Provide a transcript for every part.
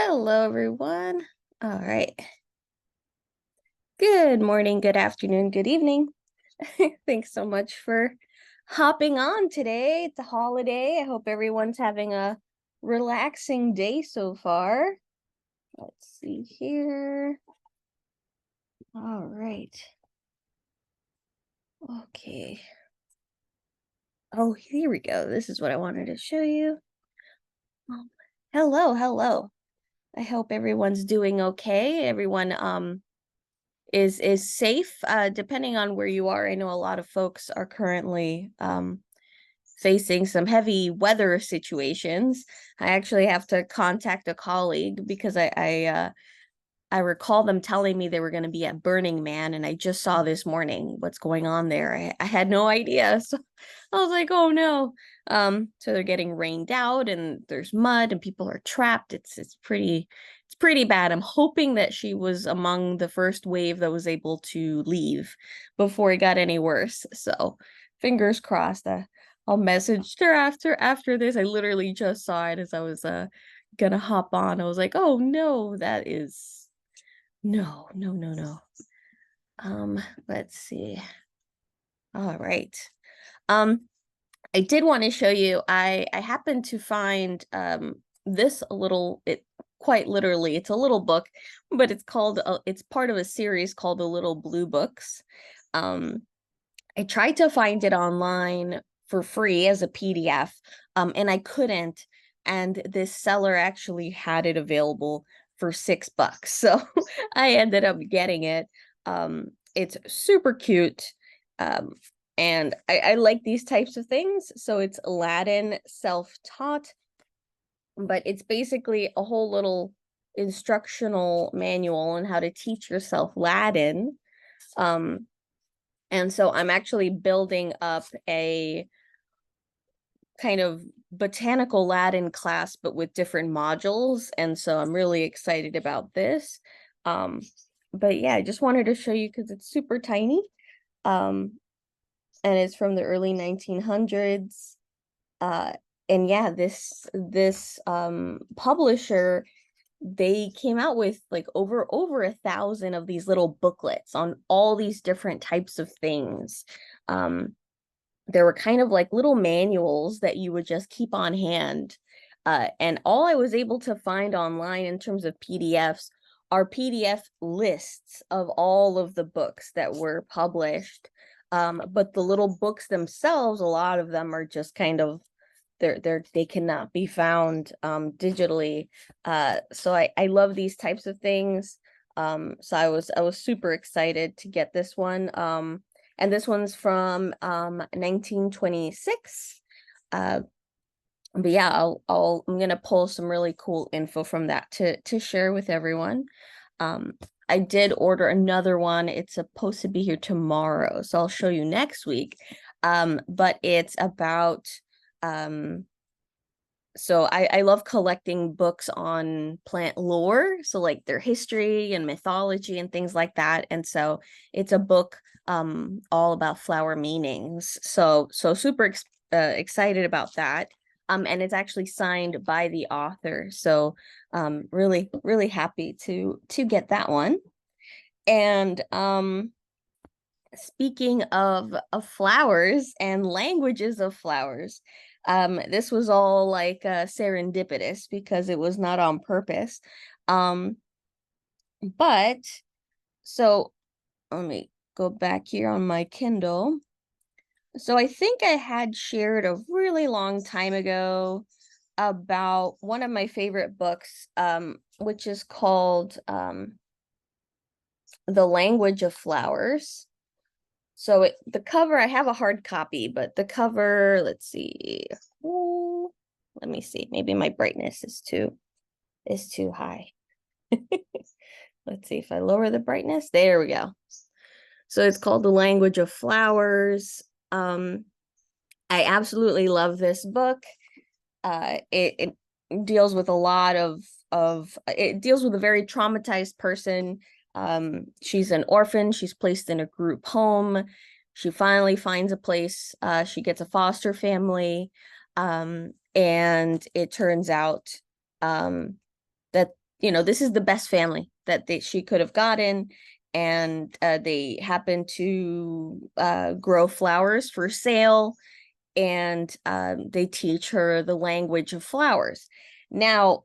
Hello, everyone. All right. Good morning, good afternoon, good evening. Thanks so much for hopping on today. It's a holiday. I hope everyone's having a relaxing day so far. Let's see here. All right. Okay. Oh, here we go. This is what I wanted to show you. Um, hello. I hope everyone's doing okay. Everyone is safe depending on where you are. I know a lot of folks are currently facing some heavy weather situations. I actually have to contact a colleague because I recall them telling me they were going to be at Burning Man, and I just saw this morning what's going on there. I had no idea. So I was like, oh no. So they're getting rained out and there's mud and people are trapped. It's pretty bad. I'm hoping that she was among the first wave that was able to leave before it got any worse. So fingers crossed. I'll message her after this. I literally just saw it as I was gonna hop on. I was like, oh no, that is no. Let's see. All right. Um, I did want to show you, I happened to find this a little, it quite literally, it's a little book, but it's part of a series called The Little Blue Books. Um, I tried to find it online for free as a PDF, and I couldn't. And this seller actually had it available for $6. So I ended up getting it. It's super cute. Um, and I like these types of things. So it's Aladdin self-taught, but it's basically a whole little instructional manual on how to teach yourself Latin. Um, and so I'm actually building up a kind of botanical Latin class, but with different modules. And so I'm really excited about this. Um, but yeah, I just wanted to show you because it's super tiny. Um, and it's from the early 1900s. Uh, and yeah, this publisher, they came out with like over 1,000 of these little booklets on all these different types of things. There were kind of like little manuals that you would just keep on hand. And all I was able to find online in terms of PDFs are PDF lists of all of the books that were published. But the little books themselves, a lot of them are just kind of they cannot be found digitally. So I love these types of things. So I was super excited to get this one. And this one's from 1926. Uh, but yeah, I'm gonna pull some really cool info from that to share with everyone. I did order another one. It's supposed to be here tomorrow, so I'll show you next week. But it's about so I love collecting books on plant lore, so like their history and mythology and things like that. And so it's a book all about flower meanings. So super excited about that. And it's actually signed by the author. So really happy to get that one. And speaking of flowers and languages of flowers, this was all like serendipitous because it was not on purpose. Um, but so let me go back here on my Kindle. So I think I had shared a really long time ago about one of my favorite books, which is called The Language of Flowers. So the cover, I have a hard copy, but the cover, let's see. Ooh, let me see. Maybe my brightness is too high. Let's see if I lower the brightness. There we go. So it's called The Language of Flowers. I absolutely love this book. It deals with a lot of it deals with a very traumatized person. She's an orphan. She's placed in a group home. She finally finds a place. She gets a foster family. And it turns out that this is the best family that she could have gotten. And they happen to grow flowers for sale, and they teach her the language of flowers. Now,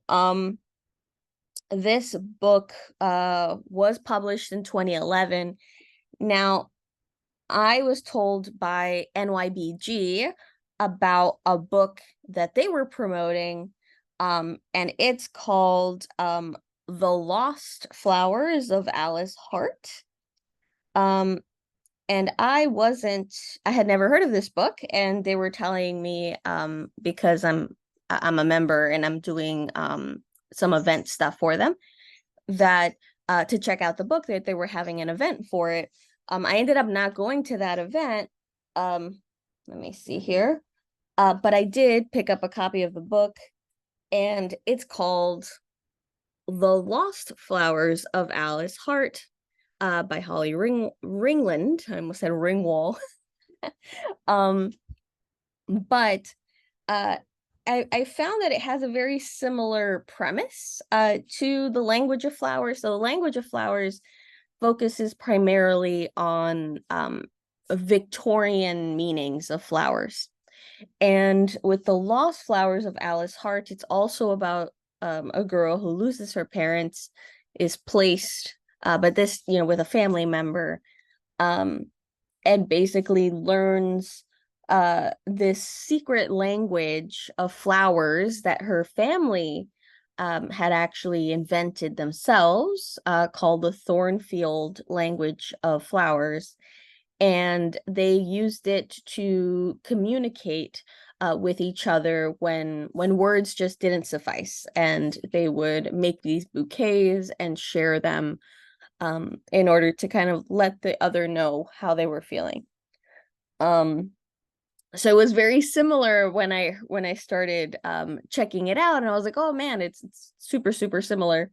this book was published in 2011. Now, I was told by NYBG about a book that they were promoting, and it's called The Lost Flowers of Alice Hart. And I had never heard of this book, and they were telling me, because I'm a member and I'm doing some event stuff for them, that to check out the book, that they were having an event for it. I ended up not going to that event. Let me see here. But I did pick up a copy of the book, and it's called The Lost Flowers of Alice Hart, by Holly Ringland. I almost said Ringwall. um, but I found that it has a very similar premise to The Language of Flowers. So The Language of Flowers focuses primarily on Victorian meanings of flowers. And with The Lost Flowers of Alice Hart, it's also about a girl who loses her parents, is placed, but this, with a family member, and basically learns this secret language of flowers that her family had actually invented themselves, called the Thornfield language of flowers. And they used it to communicate with each other when words just didn't suffice, and they would make these bouquets and share them in order to kind of let the other know how they were feeling. So it was very similar when I started checking it out, and I was like, oh man, it's super, super similar.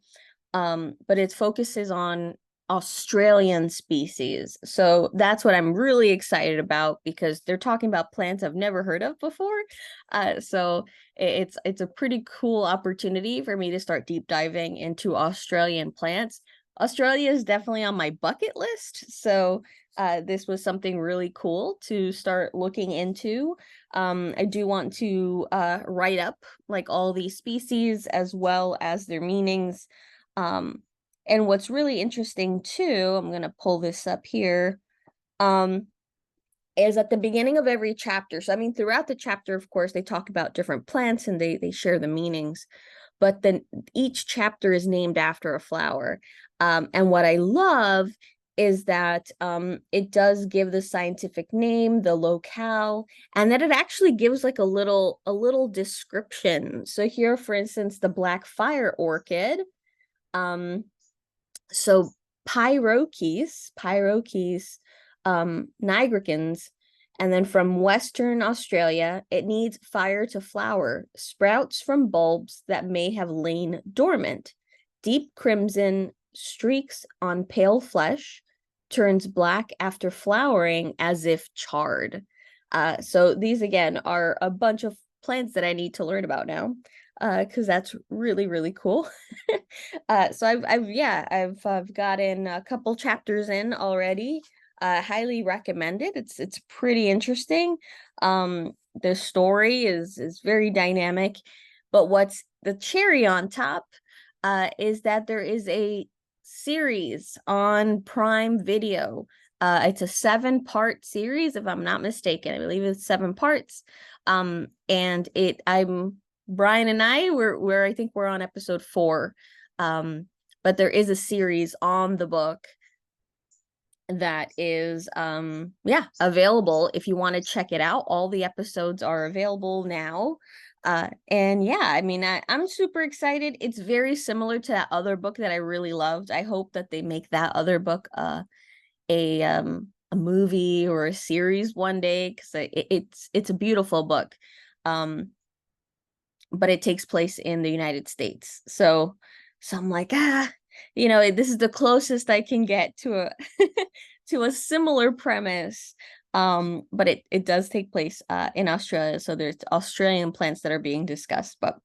But it focuses on Australian species. So that's what I'm really excited about, because they're talking about plants I've never heard of before. So it's a pretty cool opportunity for me to start deep diving into Australian plants. Australia is definitely on my bucket list, so this was something really cool to start looking into. I do want to write up like all these species as well as their meanings. And what's really interesting too, I'm going to pull this up here, is at the beginning of every chapter. So, I mean, throughout the chapter, of course, they talk about different plants and they share the meanings, but then each chapter is named after a flower. And what I love is that it does give the scientific name, the locale, and that it actually gives like a little description. So here, for instance, the black fire orchid, so pyrokees, nigricans, and then from Western Australia, it needs fire to flower, sprouts from bulbs that may have lain dormant. Deep crimson streaks on pale flesh, turns black after flowering as if charred. So these again are a bunch of plants that I need to learn about now, because that's really, really cool. So I've gotten a couple chapters in already. Highly recommended. It's pretty interesting. The story is very dynamic, but what's the cherry on top is that there is a series on Prime Video. It's a 7-part series, if I'm not mistaken. I believe it's 7 parts. And Brian and I think we're on episode 4. But there is a series on the book that is available if you want to check it out. All the episodes are available now. And yeah, I mean, I'm super excited. It's very similar to that other book that I really loved. I hope that they make that other book a movie or a series one day, because it's a beautiful book. But it takes place in the United States. So I'm like, this is the closest I can get to a to a similar premise. But it does take place in Australia, so there's Australian plants that are being discussed. But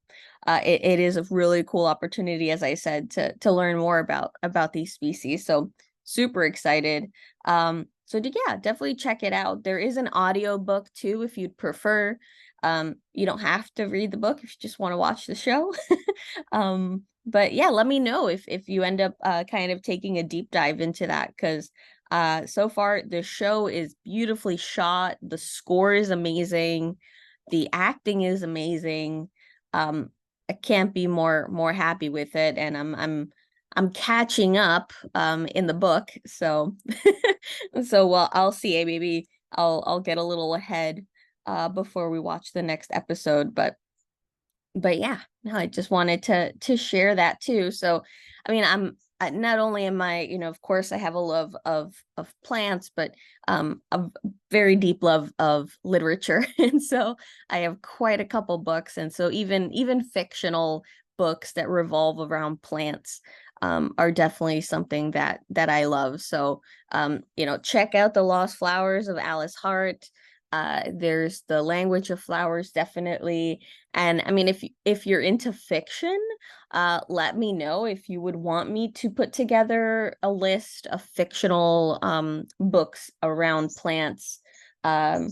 it is a really cool opportunity, as I said, to learn more about these species. So super excited. So yeah, definitely check it out. There is an audio book too, if you'd prefer. You don't have to read the book if you just want to watch the show. But yeah, let me know if you end up kind of taking a deep dive into that, because so far the show is beautifully shot, the score is amazing, the acting is amazing. I can't be more happy with it, and I'm catching up in the book. So so well, I'll see. Maybe I'll get a little ahead before we watch the next episode. But yeah, no, I just wanted to share that too. So I mean, not only am I, of course I have a love of plants, but a very deep love of literature. And so I have quite a couple books, and so even fictional books that revolve around plants are definitely something that I love. So check out The Lost Flowers of Alice Hart. There's The Language of Flowers, definitely. And I mean, if you're into fiction, let me know if you would want me to put together a list of fictional books around plants. Um,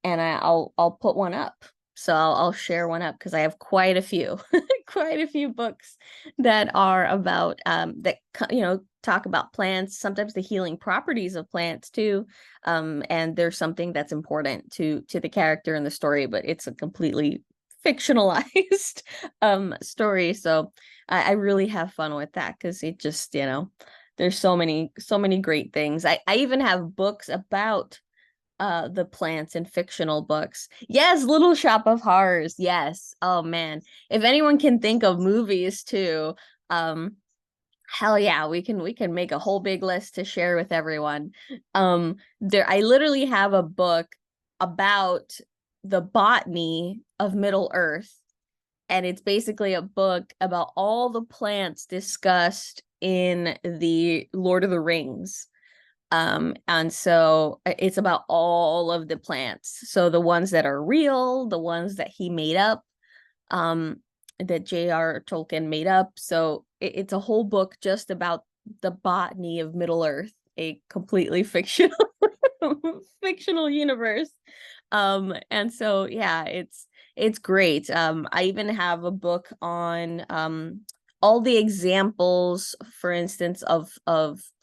and I'll put one up. So I'll share one up because I have quite a few, quite a few books that are about that talk about plants, sometimes the healing properties of plants too. And there's something that's important to the character in the story, but it's a completely fictionalized story. So I really have fun with that because it just, there's so many great things. I even have books about the plants in fictional books. Yes, Little Shop of Horrors. Yes. Oh man. If anyone can think of movies too, um hell yeah, we can make a whole big list to share with everyone. There I literally have a book about the botany of Middle Earth, and it's basically a book about all the plants discussed in the Lord of the Rings. And so it's about all of the plants. So the ones that are real, the ones that he made up, um, that J.R. Tolkien made up. So it's a whole book just about the botany of Middle Earth, a completely fictional fictional universe. And so yeah, it's great. I even have a book on all the examples, for instance, of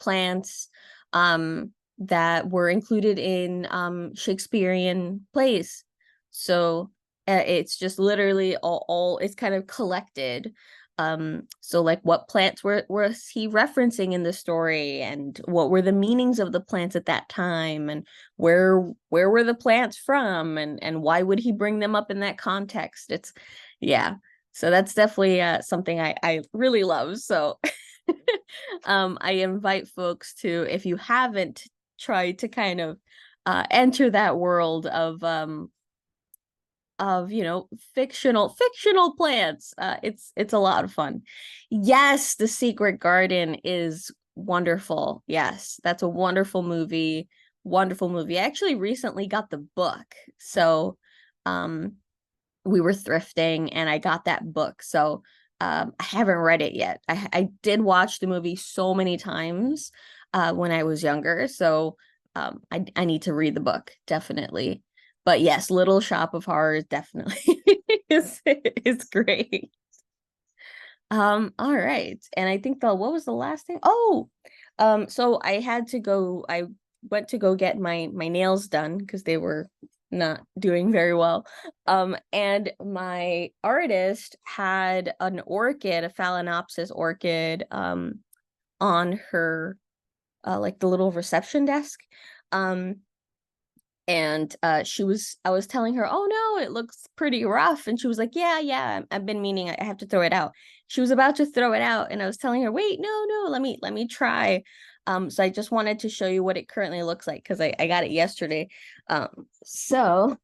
plants that were included in Shakespearean plays. So it's just literally all it's kind of collected. So like what plants was he referencing in the story, and what were the meanings of the plants at that time, and where were the plants from, and why would he bring them up in that context? It's yeah. So that's definitely something I really love. So I invite folks to, if you haven't tried to kind of enter that world of fictional plants, it's a lot of fun. Yes, The Secret Garden is wonderful. Yes, that's a wonderful movie. I actually recently got the book, so um we were thrifting and I got that book. So I haven't read it yet. I did watch the movie so many times when I was younger. So I need to read the book, definitely. But yes, Little Shop of Horrors definitely is great. All right. And I think what was the last thing? Oh, so I went to go get my nails done because they were not doing very well. And my artist had an orchid, a Phalaenopsis orchid, on her like the little reception desk. Um, and I was telling her, oh no, it looks pretty rough, and she was like, yeah, I've been meaning, I have to throw it out. She was about to throw it out, and I was telling her, wait, no, let me try. So I just wanted to show you what it currently looks like, because I got it yesterday. So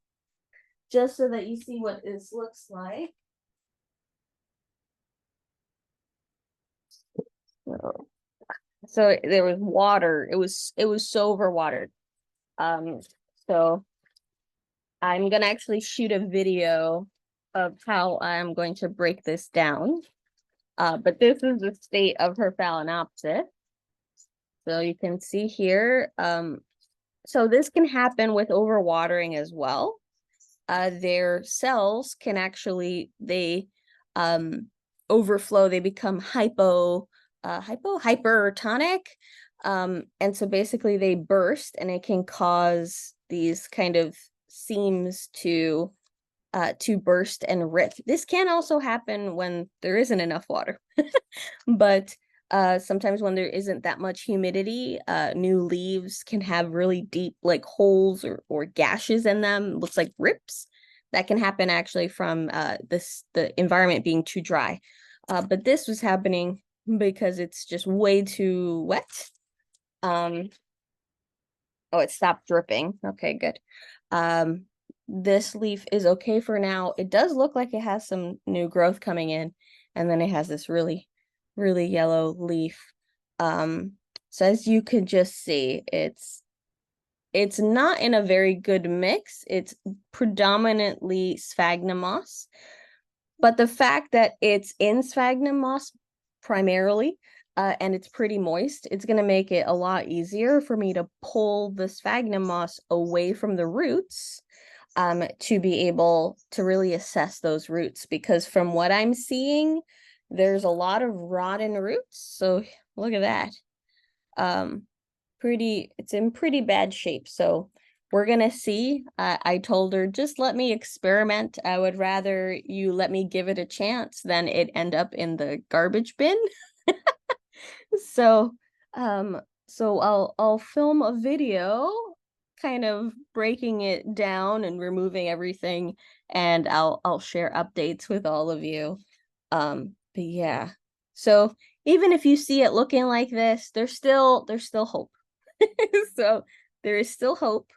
just so that you see what this looks like. So there was water, it was so overwatered. Um, so I'm gonna actually shoot a video of how I'm going to break this down. But this is the state of her phalaenopsis. So you can see here, so this can happen with overwatering as well. Their cells can actually, they overflow, they become hypertonic. And so basically they burst, and it can cause these kind of seams to burst and rip. This can also happen when there isn't enough water. But sometimes when there isn't that much humidity, new leaves can have really deep like holes or gashes in them. Looks like rips. That can happen actually from the environment being too dry. But this was happening because it's just way too wet. Oh, it stopped dripping. Okay, good. This leaf is okay for now. It does look like it has some new growth coming in, and then it has this really, really yellow leaf. So as you can just see, it's not in a very good mix. It's predominantly sphagnum moss, but the fact that it's in sphagnum moss primarily, and it's pretty moist, it's going to make it a lot easier for me to pull the sphagnum moss away from the roots, to be able to really assess those roots. Because from what I'm seeing, there's a lot of rotten roots. So look at that. It's in pretty bad shape. So we're gonna see. I told her, just let me experiment. I would rather you let me give it a chance than it end up in the garbage bin. So, I'll film a video kind of breaking it down and removing everything, and I'll share updates with all of you. But yeah. So even if you see it looking like this, there's still hope. So there is still hope.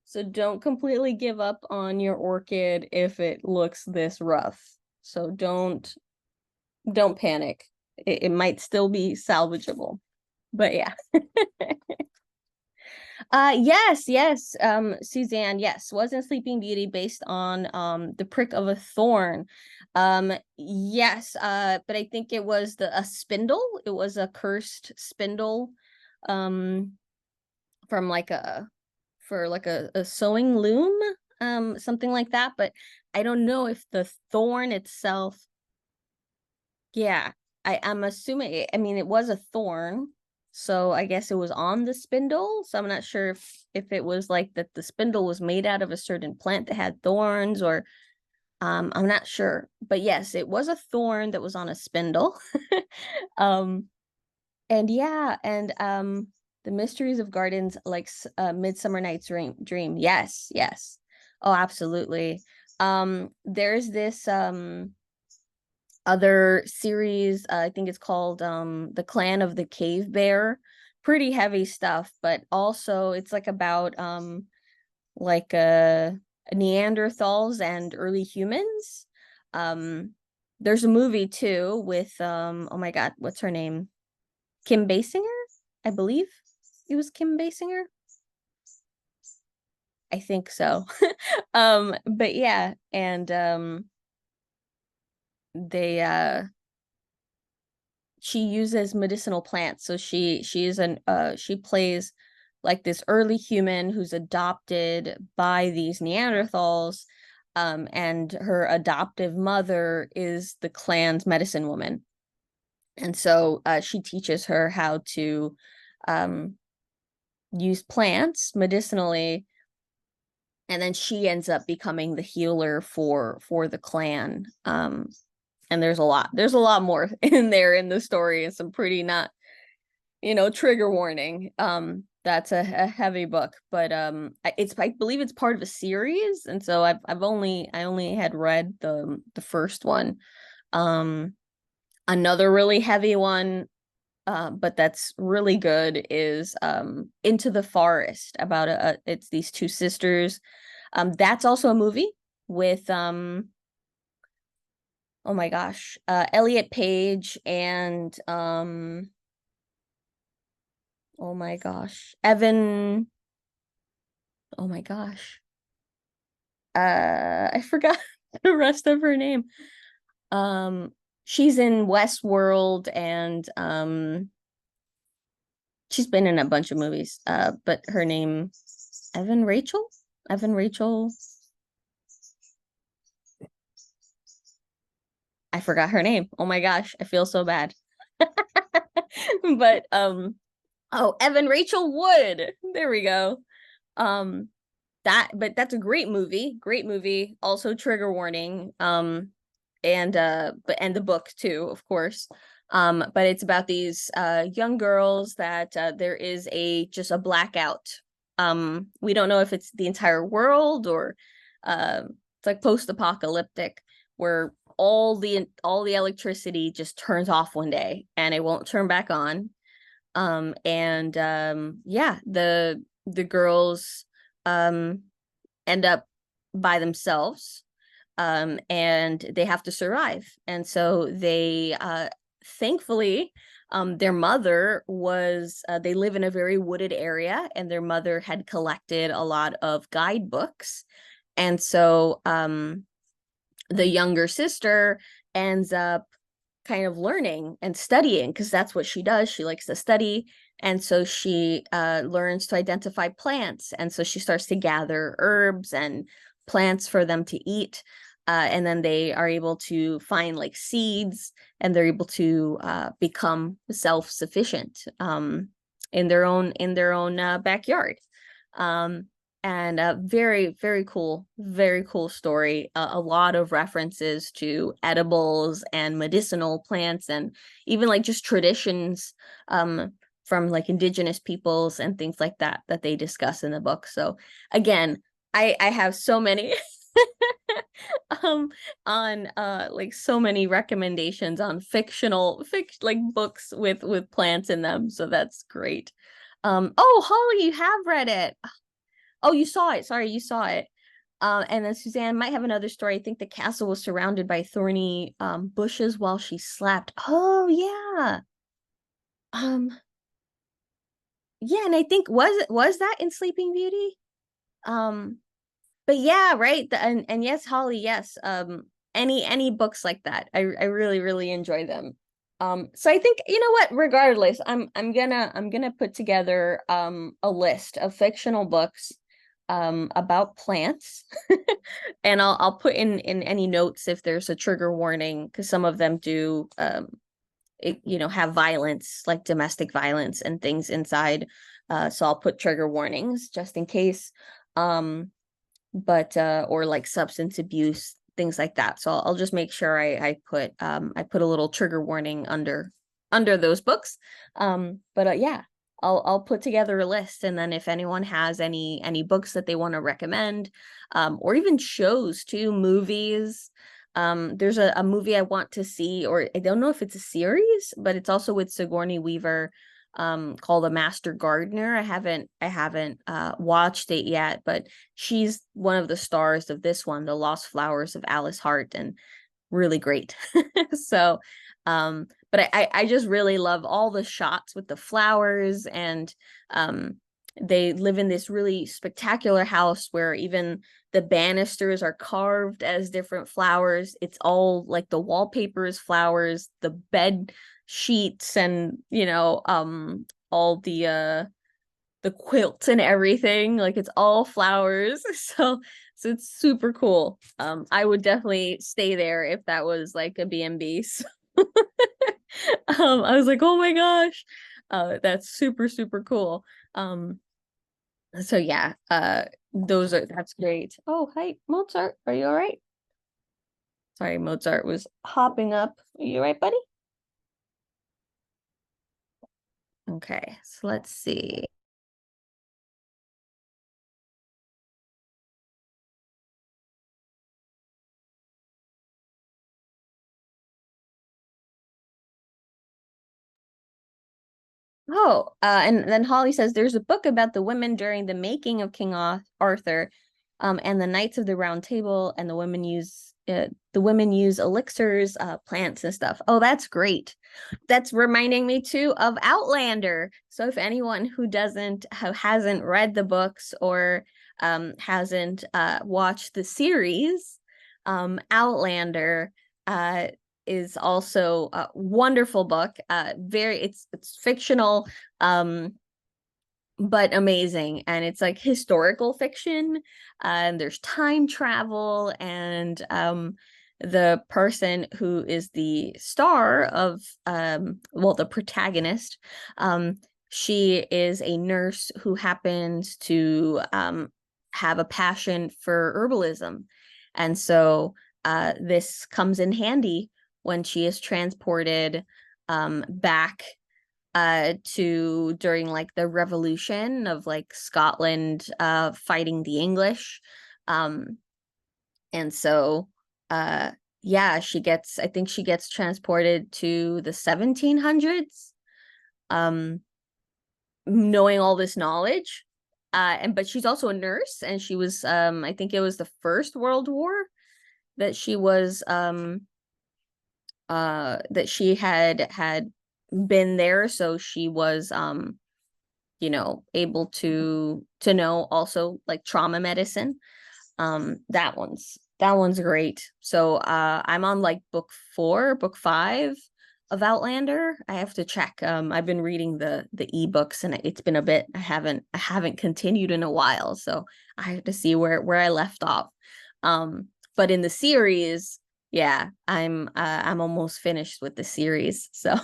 So don't completely give up on your orchid if it looks this rough. So don't panic. It might still be salvageable. But yeah. Yes, Suzanne, yes, wasn't Sleeping Beauty based on the prick of a thorn? Yes, but I think it was a spindle. It was a cursed spindle um from like a sewing loom, something like that. But I don't know if the thorn itself, yeah, I'm assuming I mean it was a thorn, so I guess it was on the spindle. So I'm not sure if it was like that the spindle was made out of a certain plant that had thorns, or I'm not sure. But yes, it was a thorn that was on a spindle. um and yeah, and the Mysteries of Gardens, like Midsummer Night's Dream. Yes, yes. Oh, absolutely. There's this other series, I think it's called The Clan of the Cave Bear. Pretty heavy stuff, but also it's like about like Neanderthals and early humans. Um there's a movie too with oh my god, what's her name? Kim Basinger, I believe it was Kim Basinger. I think so. But yeah, and they she uses medicinal plants. So she plays like this early human who's adopted by these Neanderthals, and her adoptive mother is the clan's medicine woman. And so she teaches her how to um use plants medicinally, and then she ends up becoming the healer for the clan. And there's a lot more in there in the story, and some pretty not, trigger warning. That's a heavy book, but I believe it's part of a series, and so I only had read the first one. um Another really heavy one, but that's really good, is Into the Forest, about it's these two sisters. That's also a movie with oh my gosh, Elliot Page and oh my gosh, Evan. Oh my gosh. I forgot the rest of her name. Um, she's in Westworld and she's been in a bunch of movies. But her name Evan Rachel? Evan Rachel. I forgot her name. Oh my gosh, I feel so bad. But oh, Evan Rachel Wood. There we go. Um but that's a great movie. Great movie. Also trigger warning. And the book too, of course. But it's about these young girls that there is a just a blackout. We don't know if it's the entire world or it's like post-apocalyptic where all the electricity just turns off one day and it won't turn back on. And yeah, the girls um end up by themselves, and they have to survive. And so they thankfully their mother was they live in a very wooded area, and their mother had collected a lot of guidebooks. And so the younger sister ends up kind of learning and studying because that's what she does. She likes to study. And so she learns to identify plants. And so she starts to gather herbs and plants for them to eat. And then they are able to find like seeds, and they're able to become self-sufficient in their own backyard. Um, and very cool story. A lot of references to edibles and medicinal plants, and even like just traditions from like indigenous peoples and things like that that they discuss in the book. So again, I have so many um on like so many recommendations on like books with plants in them, so that's great. Oh, Holly, you have read it. Oh, you saw it. Sorry, you saw it. And then Suzanne might have another story. I think the castle was surrounded by thorny bushes while she slept. Oh yeah. Um, yeah, and I think was that in Sleeping Beauty? Um, but yeah, right. And yes, Holly, yes. Any books like that. I really, really enjoy them. So I think you know what, regardless, I'm gonna put together a list of fictional books about plants. And I'll put in any notes if there's a trigger warning, because some of them do have violence, like domestic violence and things inside. So I'll put trigger warnings just in case. But or like substance abuse, things like that. So I'll just make sure I put a little trigger warning under those books. But yeah, I'll put together a list, and then if anyone has any books that they want to recommend, or even shows too, movies. There's a movie I want to see, or I don't know if it's a series, but it's also with Sigourney Weaver, called The Master Gardener. I haven't watched it yet, but she's one of the stars of this one, The Lost Flowers of Alice Hart, and really great. So but I just really love all the shots with the flowers, and they live in this really spectacular house where even the banisters are carved as different flowers. It's all like the wallpaper is flowers, the bed sheets, and all the quilts and everything, like it's all flowers. So it's super cool. I would definitely stay there if that was like a B&B. So, I was like, oh my gosh, that's super super cool. um so yeah, that's great. Oh, hi Mozart, are you all right? Sorry, Mozart was hopping up. Are you all right, buddy? Okay, so let's see. Oh, and then Holly says there's a book about the women during the making of King Arthur, and the Knights of the Round Table, and the women the women use elixirs, plants and stuff. Oh, that's great. That's reminding me too of Outlander. So if anyone who hasn't read the books or hasn't watched the series, Outlander is also a wonderful book. Very, it's fictional, but amazing, and it's like historical fiction, and there's time travel, and the person who is the star of well, the protagonist, she is a nurse who happens to have a passion for herbalism, and so this comes in handy when she is transported back to during like the revolution of like Scotland fighting the English. And so yeah, I think she gets transported to the 1700s, knowing all this knowledge. But she's also a nurse, and she was I think it was the First World War that she was that she had been there, so she was able to know also like trauma medicine. That one's great. So I'm on like book 5 of Outlander. I have to check. I've been reading the ebooks, and it's been a bit. I haven't continued in a while, so I have to see where I left off. But in the series, yeah, I'm almost finished with the series. So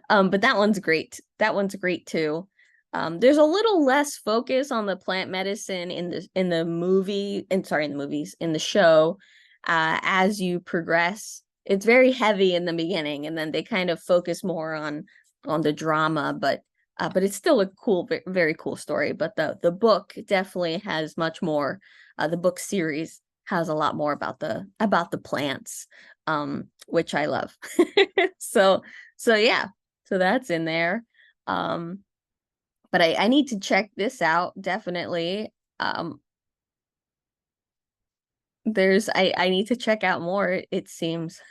but that one's great. That one's great too. There's a little less focus on the plant medicine in the movie, and sorry, in the movies, in the show, as you progress. It's very heavy in the beginning, and then they kind of focus more on the drama, but it's still a cool, very cool story. But the book definitely has much more. The book series has a lot more about the plants, which I love. So yeah, so that's in there. But I need to check this out, definitely. I need to check out more, it seems.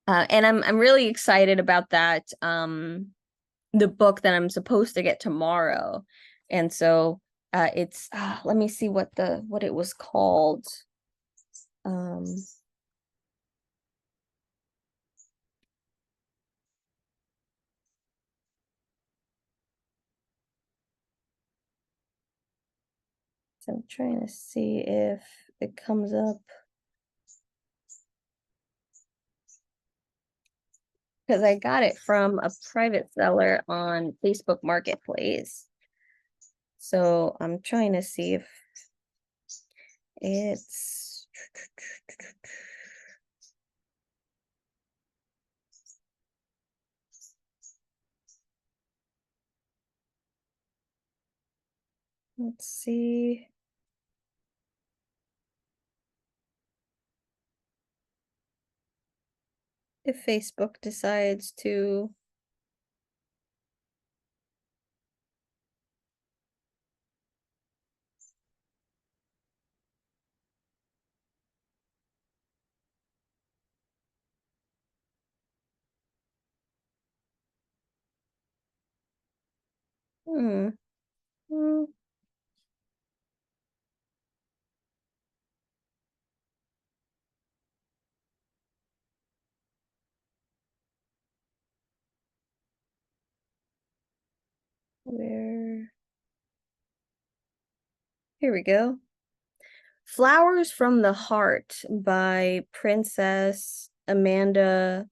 And I'm really excited about that, the book that I'm supposed to get tomorrow. And so it's let me see what it was called. Um so I'm trying to see if it comes up, because I got it from a private seller on Facebook Marketplace. So I'm trying to see if it's let's see if Facebook decides to. Hmm. Hmm. Where? Here we go. Flowers from the Heart by Princess Amanda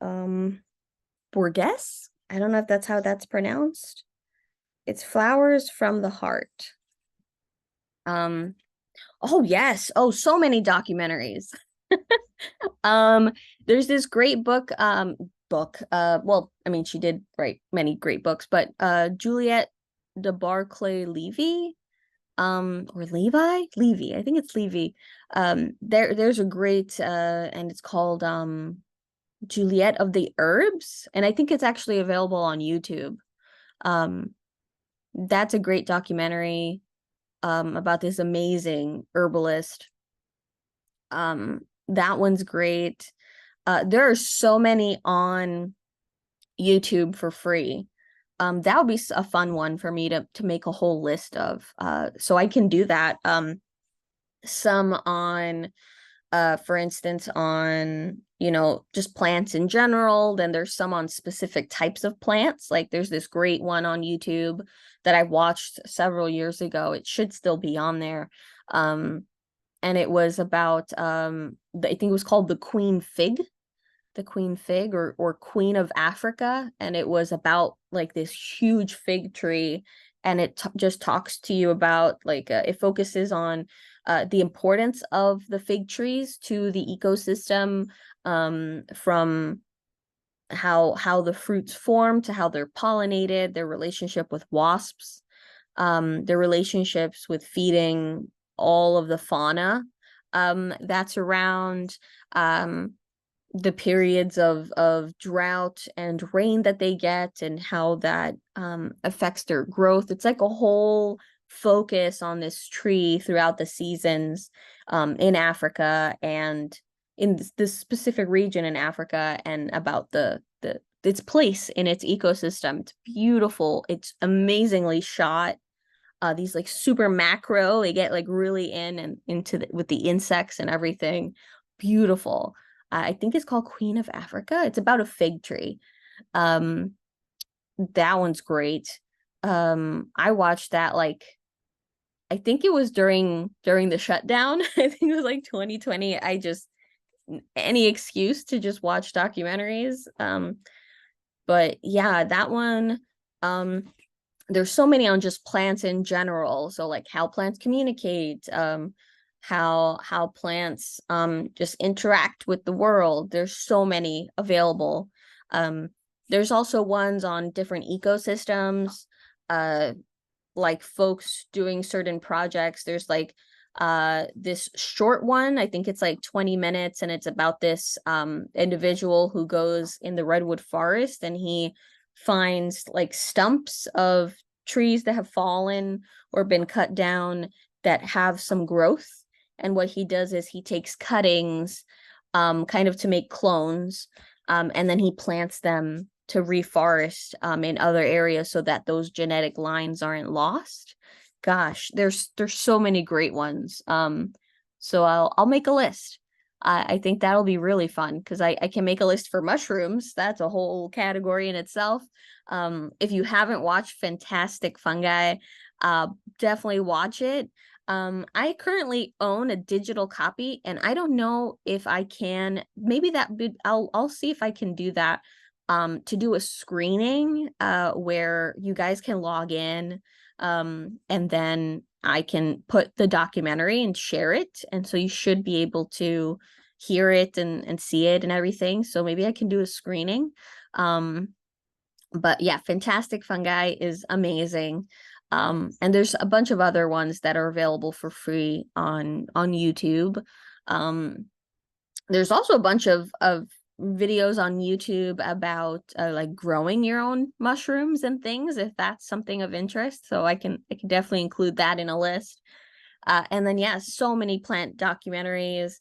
um Borges. I don't know if that's how that's pronounced. It's Flowers from the Heart. Um, oh yes. Oh, so many documentaries. Um, there's this great book. Well, I mean, she did write many great books, but Juliet de Barclay Levy, or Levy, I think it's Levy. There's a great and it's called Juliet of the Herbs, and I think it's actually available on YouTube. Um, that's a great documentary. about this amazing herbalist. That one's great. There are so many on YouTube for free. That would be a fun one for me to make a whole list of. So I can do that. Some on for instance, on, just plants in general. Then there's some on specific types of plants. Like there's this great one on YouTube that I watched several years ago. It should still be on there. And it was about, I think it was called the queen fig, or queen of Africa. And it was about like this huge fig tree. And it just talks to you about like, it focuses on the importance of the fig trees to the ecosystem, from how the fruits form to how they're pollinated, their relationship with wasps, their relationships with feeding all of the fauna that's around, the periods of drought and rain that they get, and how that affects their growth. It's like a whole focus on this tree throughout the seasons, in Africa, and in this specific region in Africa, and about the its place in its ecosystem. It's beautiful. It's amazingly shot. These like super macro, they get like really in and into with the insects and everything. Beautiful. I think it's called Queen of Africa. It's about a fig tree. Um, that one's great. I watched that like, I think it was during the shutdown. I think it was like 2020. I just, any excuse to just watch documentaries. But yeah, that one. There's so many on just plants in general. So like how plants communicate, how plants just interact with the world. There's so many available. There's also ones on different ecosystems, like folks doing certain projects. There's like this short one, I think it's like 20 minutes, and it's about this individual who goes in the redwood forest, and he finds like stumps of trees that have fallen or been cut down that have some growth. And what he does is he takes cuttings, kind of to make clones, and then he plants them to reforest in other areas so that those genetic lines aren't lost. Gosh, there's so many great ones. So I'll make a list. I think that'll be really fun because I can make a list for mushrooms. That's a whole category in itself. If you haven't watched Fantastic Fungi, definitely watch it. I currently own a digital copy, and I don't know if I can, maybe I'll see if I can do that, to do a screening, where you guys can log in, and then I can put the documentary and share it. And so you should be able to hear it and see it and everything. So maybe I can do a screening. But yeah, Fantastic Fungi is amazing. And there's a bunch of other ones that are available for free on YouTube. There's also a bunch of videos on YouTube about like growing your own mushrooms and things, if that's something of interest. So I can definitely include that in a list. And then yeah, so many plant documentaries.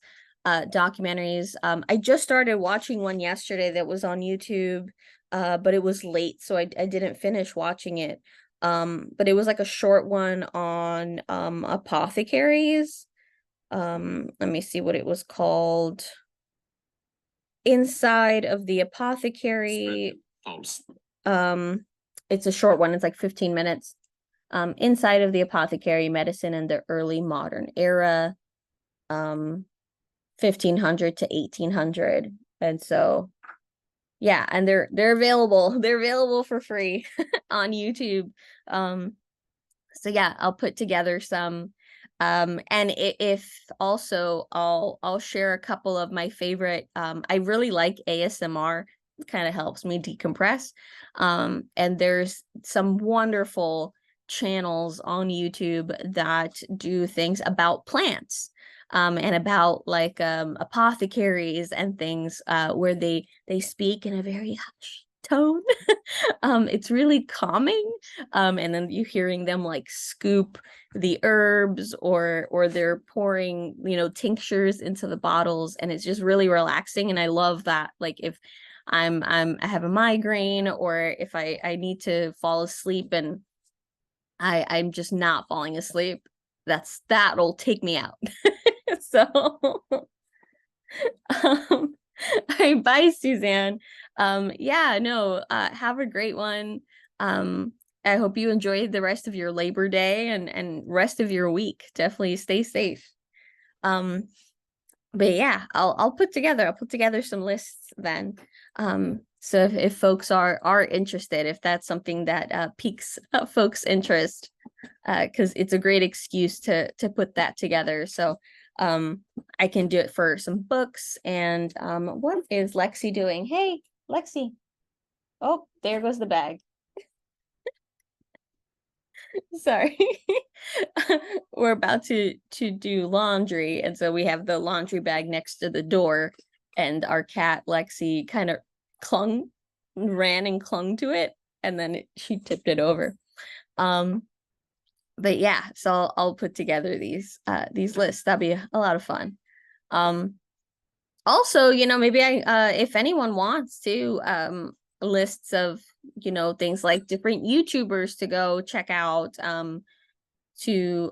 I just started watching one yesterday that was on YouTube, but it was late, so I didn't finish watching it. But it was like a short one on apothecaries. Let me see what it was called. Inside of the Apothecary. It's a short one. It's like 15 minutes. Inside of the Apothecary, Medicine in the Early Modern Era, 1500 to 1800. And so yeah, and they're available. They're available for free on YouTube. So yeah, I'll put together some. And if also I'll share a couple of my favorite. I really like ASMR. It kind of helps me decompress. And there's some wonderful channels on YouTube that do things about plants, and about like apothecaries and things, where they speak in a very hushed tone. It's really calming. And then you hearing them like scoop the herbs, or they're pouring, tinctures into the bottles, and it's just really relaxing. And I love that. Like if I have a migraine, or if I need to fall asleep and I'm just not falling asleep, that'll take me out. So um all right, bye, Suzanne. Yeah, no, have a great one. um I hope you enjoy the rest of your Labor Day and rest of your week. Definitely stay safe. um but yeah, I'll put together some lists then. So if folks are interested, if that's something that piques folks interest, because it's a great excuse to put that together. So um I can do it for some books. And what is Lexi doing? Hey, Lexi. Oh, there goes the bag. Sorry. We're about to do laundry, and so we have the laundry bag next to the door, and our cat Lexi kind of ran and clung to it, and then she tipped it over. um but yeah, so I'll put together these lists. That'd be a lot of fun. um Also, maybe if anyone wants to, lists of, things like different YouTubers to go check out, to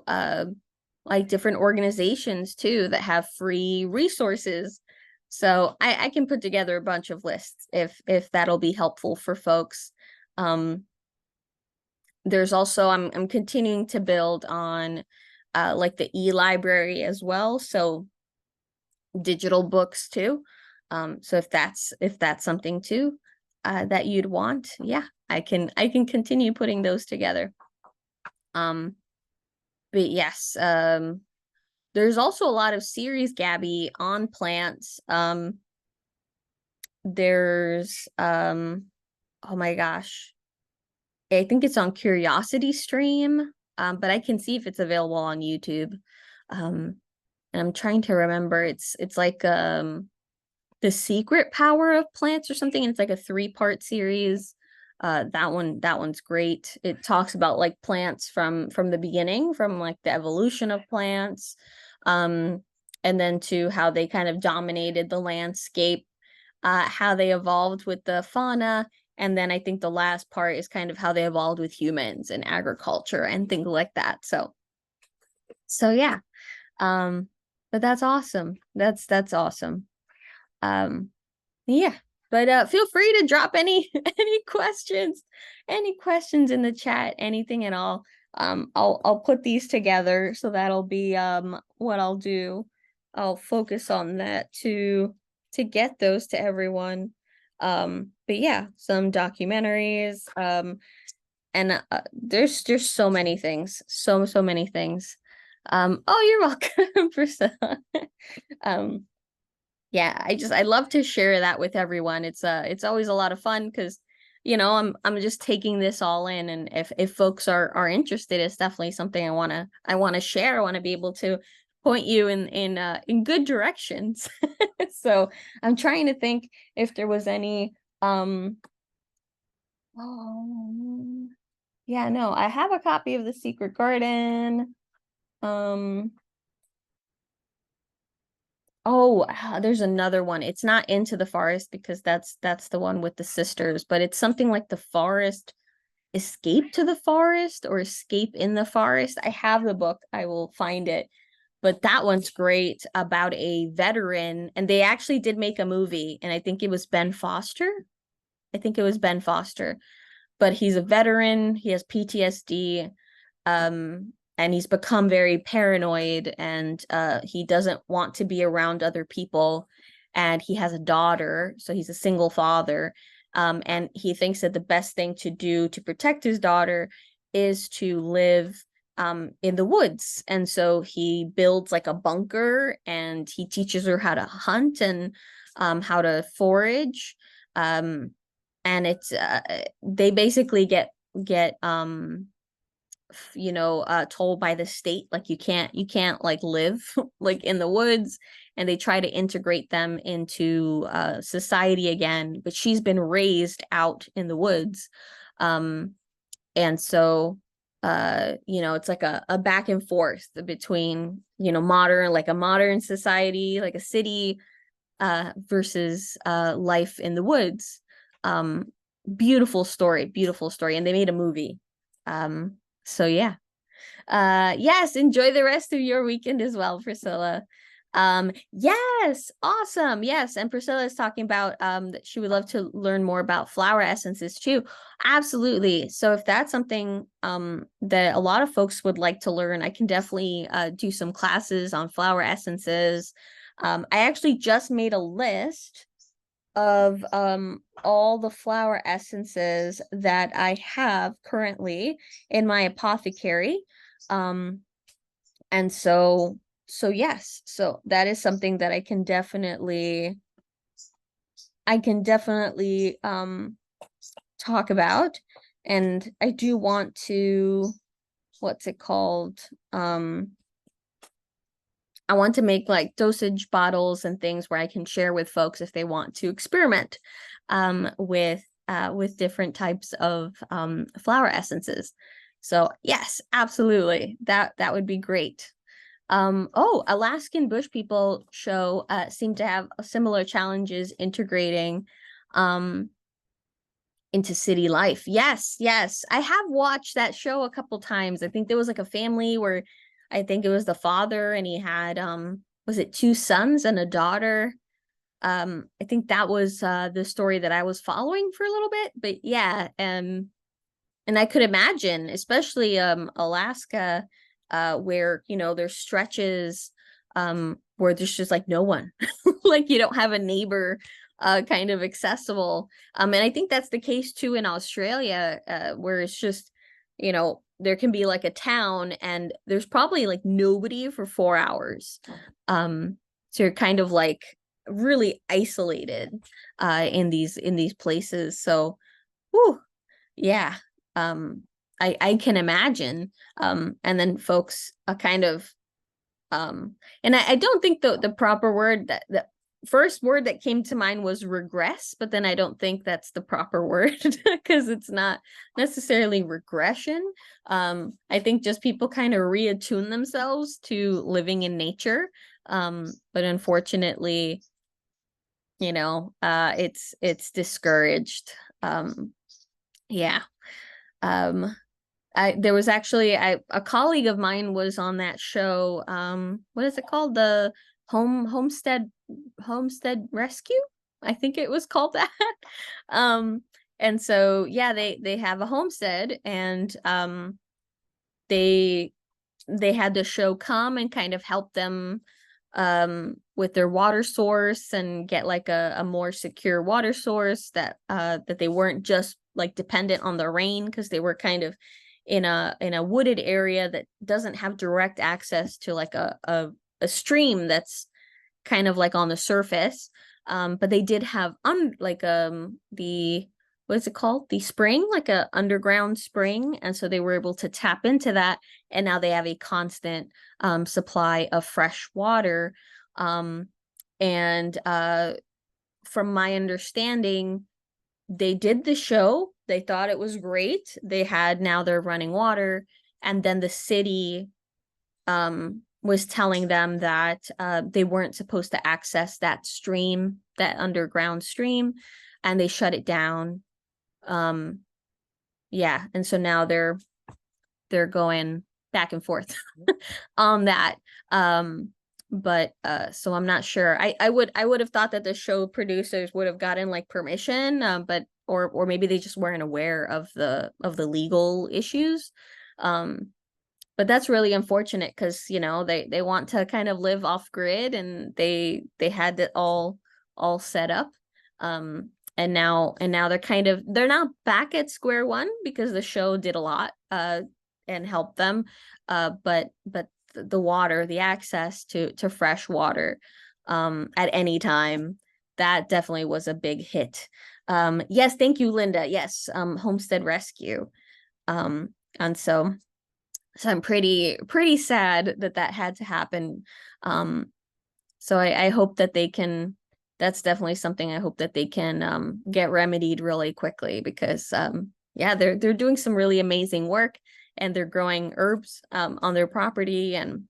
like different organizations too that have free resources. So I can put together a bunch of lists if that'll be helpful for folks. There's also, I'm continuing to build on like the e-library as well, so digital books too. So if that's something too that you'd want, yeah, I can continue putting those together. um but yes, there's also a lot of series, Gabby, on plants. There's oh my gosh, I think it's on Curiosity Stream, but I can see if it's available on YouTube. And I'm trying to remember. It's like The Secret Power of Plants or something, and it's like a 3-part series. That one's great. It talks about like plants from the beginning, from like the evolution of plants, um, and then to how they kind of dominated the landscape, how they evolved with the fauna, and then I think the last part is kind of how they evolved with humans and agriculture and things like that. So yeah. um, but that's awesome. That's awesome. Um, yeah, but feel free to drop any any questions in the chat, anything at all. I'll put these together, so that'll be what I'll do. I'll focus on that to get those to everyone. But yeah, some documentaries, and there's so many things, so many things. Oh, you're welcome, Priscilla. um yeah, I love to share that with everyone. It's always a lot of fun because I'm just taking this all in, and if folks are interested, it's definitely something I want to share. I want to be able to point you in good directions. So I'm trying to think if there was any. Oh, yeah, no, I have a copy of The Secret Garden. um Oh, there's another one. It's not Into the Forest, because that's the one with the sisters, but it's something like The Forest, Escape to the Forest, or Escape in the Forest. I have the book. I will find it. But that one's great, about a veteran, and they actually did make a movie, and I think it was Ben Foster. I think it was Ben Foster. But he's a veteran, he has PTSD, and he's become very paranoid, and he doesn't want to be around other people, and he has a daughter, so he's a single father. And he thinks that the best thing to do to protect his daughter is to live in the woods, and so he builds like a bunker, and he teaches her how to hunt and how to forage. And it's they basically get told by the state, like, you can't like live like in the woods, and they try to integrate them into society again, but she's been raised out in the woods. And so it's like a back and forth between, modern, like a modern society, like a city, versus life in the woods. um beautiful story, and they made a movie. So yeah. Yes, enjoy the rest of your weekend as well, Priscilla. Yes, awesome. Yes, and Priscilla is talking about that she would love to learn more about flower essences too. Absolutely. So if that's something that a lot of folks would like to learn, I can definitely do some classes on flower essences. I actually just made a list of all the flower essences that I have currently in my apothecary. Um and yes, so that is something that I can definitely talk about. And I do want to, what's it called, I want to make like dosage bottles and things where I can share with folks if they want to experiment with different types of flower essences. So yes, absolutely. That would be great. Oh, Alaskan Bush People show seem to have similar challenges integrating um into city life. Yes, yes. I have watched that show a couple times. I think there was like a family where I think it was the father and he had was it two sons and a daughter? I think that was the story that I was following for a little bit. But yeah, and I could imagine, especially Alaska, where there's stretches where there's just like no one, like you don't have a neighbor kind of accessible. And I think that's the case too in Australia, where it's just there can be like a town and there's probably like nobody for 4 hours. So you're kind of like really isolated in these places. So, whew, yeah. um I can imagine. And then folks kind of and I don't think the proper word, that the first word that came to mind was regress, but then I don't think that's the proper word because it's not necessarily regression. I think just people kind of reattune themselves to living in nature. But unfortunately, it's discouraged. Yeah. um there was actually a colleague of mine was on that show. What is it called? The Homestead Rescue, I think it was called that. um and so yeah, they have a homestead, and they had the show come and kind of help them with their water source and get like a more secure water source, that they weren't just like dependent on the rain, because they were kind of in a wooded area that doesn't have direct access to like a stream that's kind of like on the surface. But they did have the, what is it called, the spring, like a underground spring, and so they were able to tap into that, and now they have a constant supply of fresh water. And from my understanding, they did the show, they thought it was great, they had, now they're running water, and then the city was telling them that they weren't supposed to access that stream, that underground stream, and they shut it down. Yeah, and so now they're going back and forth on that. But so I'm not sure. I would have thought that the show producers would have gotten like permission, but or maybe they just weren't aware of the legal issues. But that's really unfortunate because they want to kind of live off grid, and they had it all set up. And now they're not back at square one because the show did a lot and helped them. But the water, the access to fresh water at any time, that definitely was a big hit. Yes, thank you, Linda. Yes, Homestead Rescue. And so I'm pretty sad that had to happen. So I hope that they can, that's definitely something I hope that they can get remedied really quickly because yeah, they're doing some really amazing work and they're growing herbs on their property, and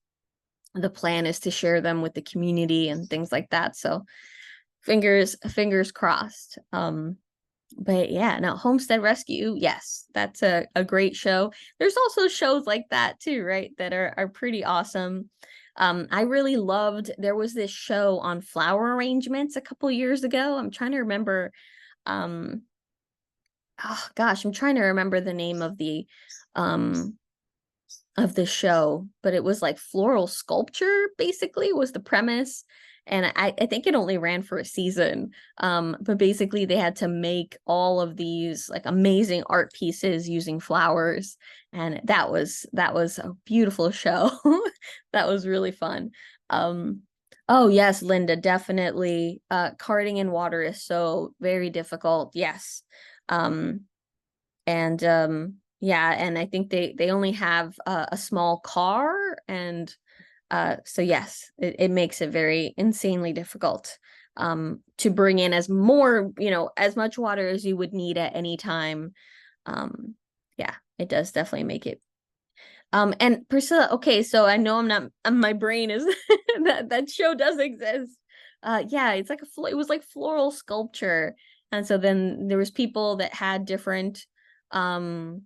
the plan is to share them with the community and things like that. So fingers crossed. But yeah, no, Homestead Rescue, yes, that's a great show. There's also shows like that too, right? That are pretty awesome. I really loved, there was this show on flower arrangements a couple years ago. I'm trying to remember, um, oh gosh, I'm trying to remember the name um of the show, but it was like floral sculpture, basically, was the premise. And I think it only ran for a season. But basically they had to make all of these like amazing art pieces using flowers. And that was a beautiful show. That was really fun. Um, oh yes, Linda, definitely. Karting in water is so very difficult. Yes. Um, and yeah, and I think they only have a small car, and so yes, it makes it very insanely difficult to bring in as more, as much water as you would need at any time. Yeah, it does definitely make it. And Priscilla, okay, so I know I'm not, my brain is that show does exist. Yeah, it's like it was like floral sculpture. And so then there was people that had different um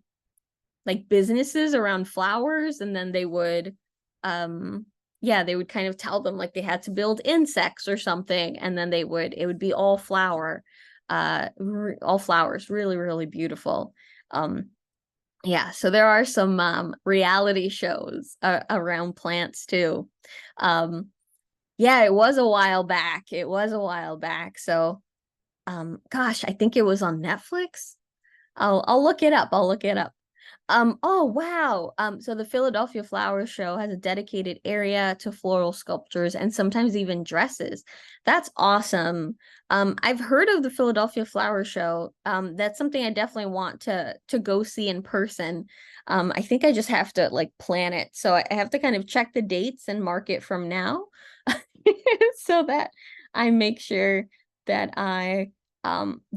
like businesses around flowers, and then they would um yeah, they would kind of tell them like they had to build insects or something, and then it would be all flower, all flowers, really, really beautiful. Yeah, so there are some reality shows around plants too. Um, yeah, it was a while back. It was a while back. So, gosh, I think it was on Netflix. I'll look it up. I'll look it up. Oh wow. So the Philadelphia Flower Show has a dedicated area to floral sculptures and sometimes even dresses. That's awesome. I've heard of the Philadelphia Flower Show. That's something I definitely want to go see in person. I think I just have to like plan it. So I have to kind of check the dates and mark it from now so that I make sure that I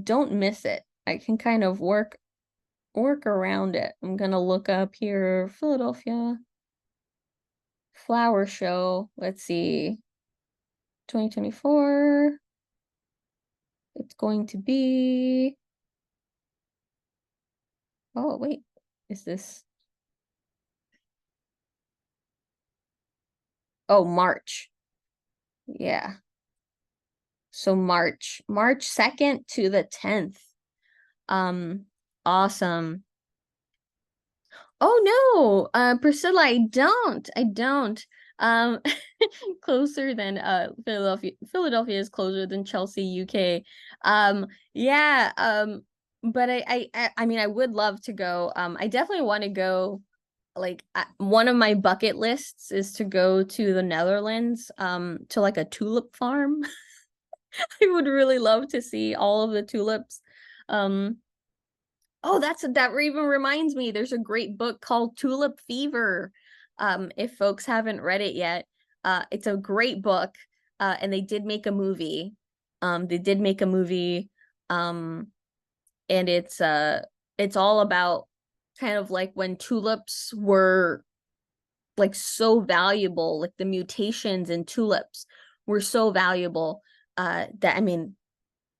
don't miss it. I can kind of work around it. I'm gonna look up here, Philadelphia Flower Show. Let's see, 2024. It's going to be, oh wait, is this, oh, March. Yeah. So March 2nd to the 10th. Um, awesome. Oh no, Priscilla, I don't. Um, closer than Philadelphia. Philadelphia is closer than Chelsea, UK. Yeah, but I mean I would love to go. I definitely want to go. Like one of my bucket lists is to go to the Netherlands, to like a tulip farm. I would really love to see all of the tulips. Um, Oh, that even reminds me. There's a great book called Tulip Fever. If folks haven't read it yet, it's a great book. And they did make a movie. They did make a movie. Um, and it's all about kind of like when tulips were like so valuable, like the mutations in tulips were so valuable, that I mean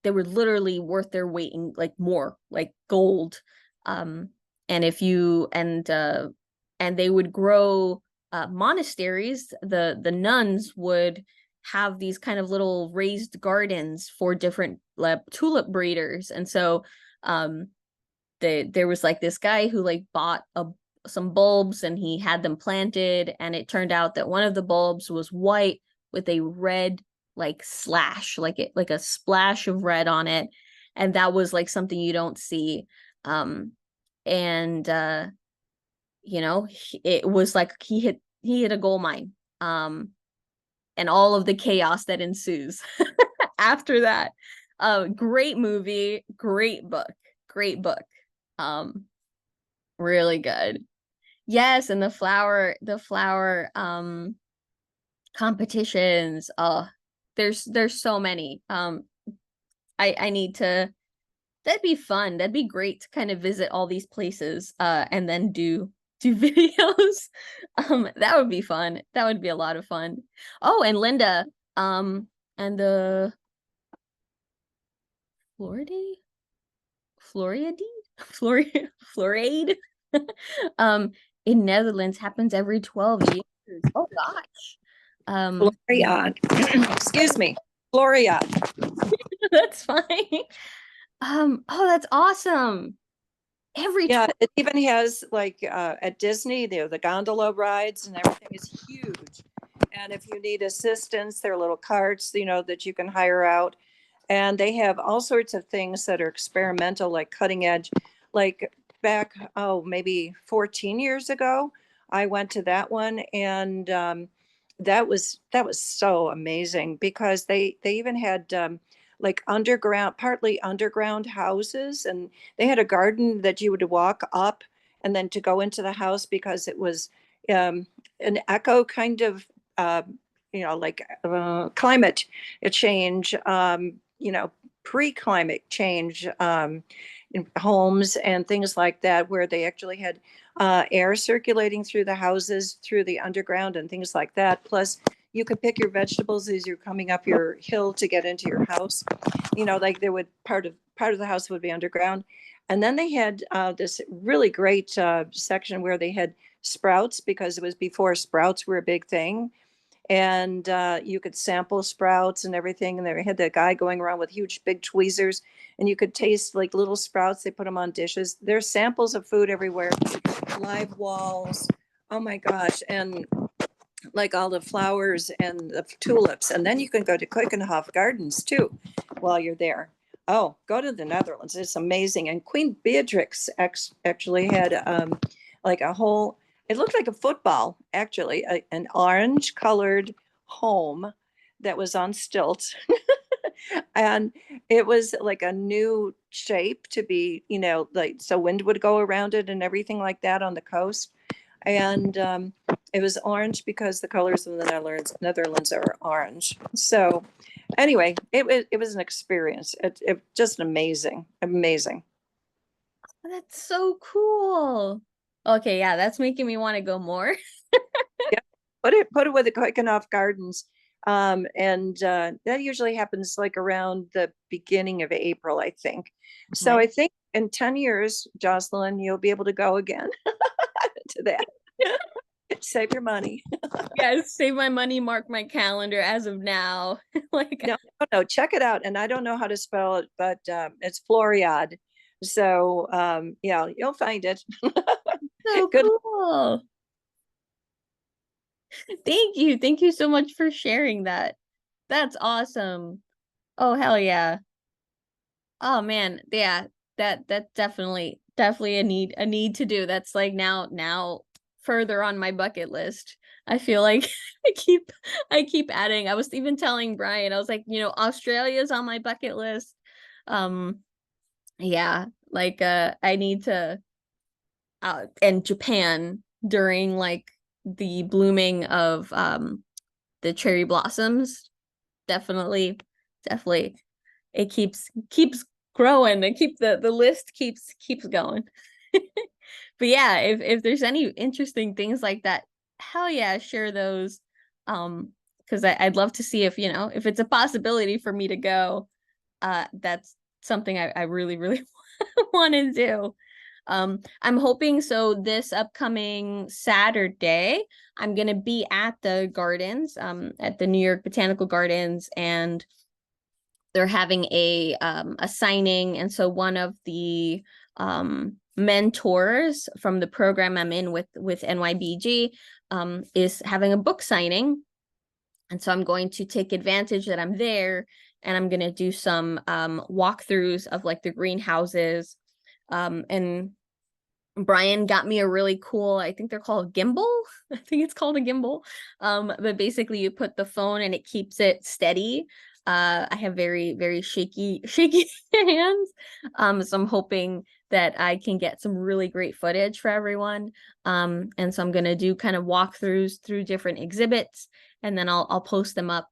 they were literally worth their weight in like more like gold. um and if you and they would grow monasteries. The nuns would have these kind of little raised gardens for different tulip breeders. And so um there was like this guy who like bought some bulbs and he had them planted, and it turned out that one of the bulbs was white with a red like slash, like a splash of red on it, and that was like something you don't see. And it was like he hit a gold mine. And all of the chaos that ensues after that. Great movie, great book, great book. um Really good. Yes, and the flower competitions. Oh, There's so many. I need to, that'd be fun. That'd be great to kind of visit all these places and then do videos. That would be fun. That would be a lot of fun. Oh, and Linda, and the Florida Floriade Florade um in Netherlands happens every 12 years. Oh gosh. Florian. Excuse me. Florian. That's fine. Oh, that's awesome. Every Yeah, 12. it even has like at Disney, the gondola rides and everything is huge. And if you need assistance, there are little carts, that you can hire out. And they have all sorts of things that are experimental, like cutting edge. Like back, oh, maybe 14 years ago, I went to that one, and that was so amazing because they even had like underground, partly underground houses, and they had a garden that you would walk up and then to go into the house because it was an echo kind of like climate change, pre-climate change, in homes and things like that, where they actually had air circulating through the houses, through the underground and things like that. Plus, you could pick your vegetables as you're coming up your hill to get into your house. Like there would part of the house would be underground, and then they had this really great section where they had sprouts, because it was before sprouts were a big thing, and you could sample sprouts and everything. And they had that guy going around with huge big tweezers, and you could taste like little sprouts. They put them on dishes. There's samples of food everywhere, live walls. Oh my gosh. And like all the flowers and the tulips. And then you can go to Keukenhof Gardens too while you're there. Oh, go to the Netherlands. It's amazing. And Queen Beatrix actually had like a whole, it looked like a football, actually, an orange colored home that was on stilts. And it was like a new shape to be, like, so wind would go around it and everything like that on the coast. And it was orange because the colors of the Netherlands are orange. So anyway, it was an experience. It just amazing, amazing. That's so cool. Okay, yeah, that's making me want to go more. Yeah, put it with the Koikanoff Gardens, and that usually happens like around the beginning of April, I think. So Nice. I think in 10 years, Jocelyn, you'll be able to go again to that. Save your money. Yes, save my money, mark my calendar as of now. Like, No, no, no, check it out. And I don't know how to spell it, but it's Floriade. So yeah, you'll find it. so Good. cool. Thank you. Thank you so much for sharing that. That's awesome. Oh, hell yeah. Oh man, yeah, that definitely a need to do. That's like now further on my bucket list. I feel like I keep adding. I was even telling Brian, I was like, Australia's on my bucket list. Um, yeah, like I need to and Japan during like the blooming of the cherry blossoms. Definitely, it keeps growing and keep the list keeps going. But yeah, if there's any interesting things like that, hell yeah, share those. Because I'd love to see if it's a possibility for me to go. That's something I really want to do. I'm hoping so this upcoming Saturday, I'm gonna be at the gardens, at the New York Botanical Gardens, and they're having a signing. And so one of the mentors from the program I'm in with NYBG is having a book signing. And so I'm going to take advantage that I'm there, and I'm going to do some walkthroughs of like the greenhouses. And Brian got me a really cool, I think they're called gimbal. I think it's called a gimbal. But basically you put the phone and it keeps it steady. I have very shaky hands. So I'm hoping that I can get some really great footage for everyone. And so I'm gonna do kind of walkthroughs through different exhibits, and then I'll post them up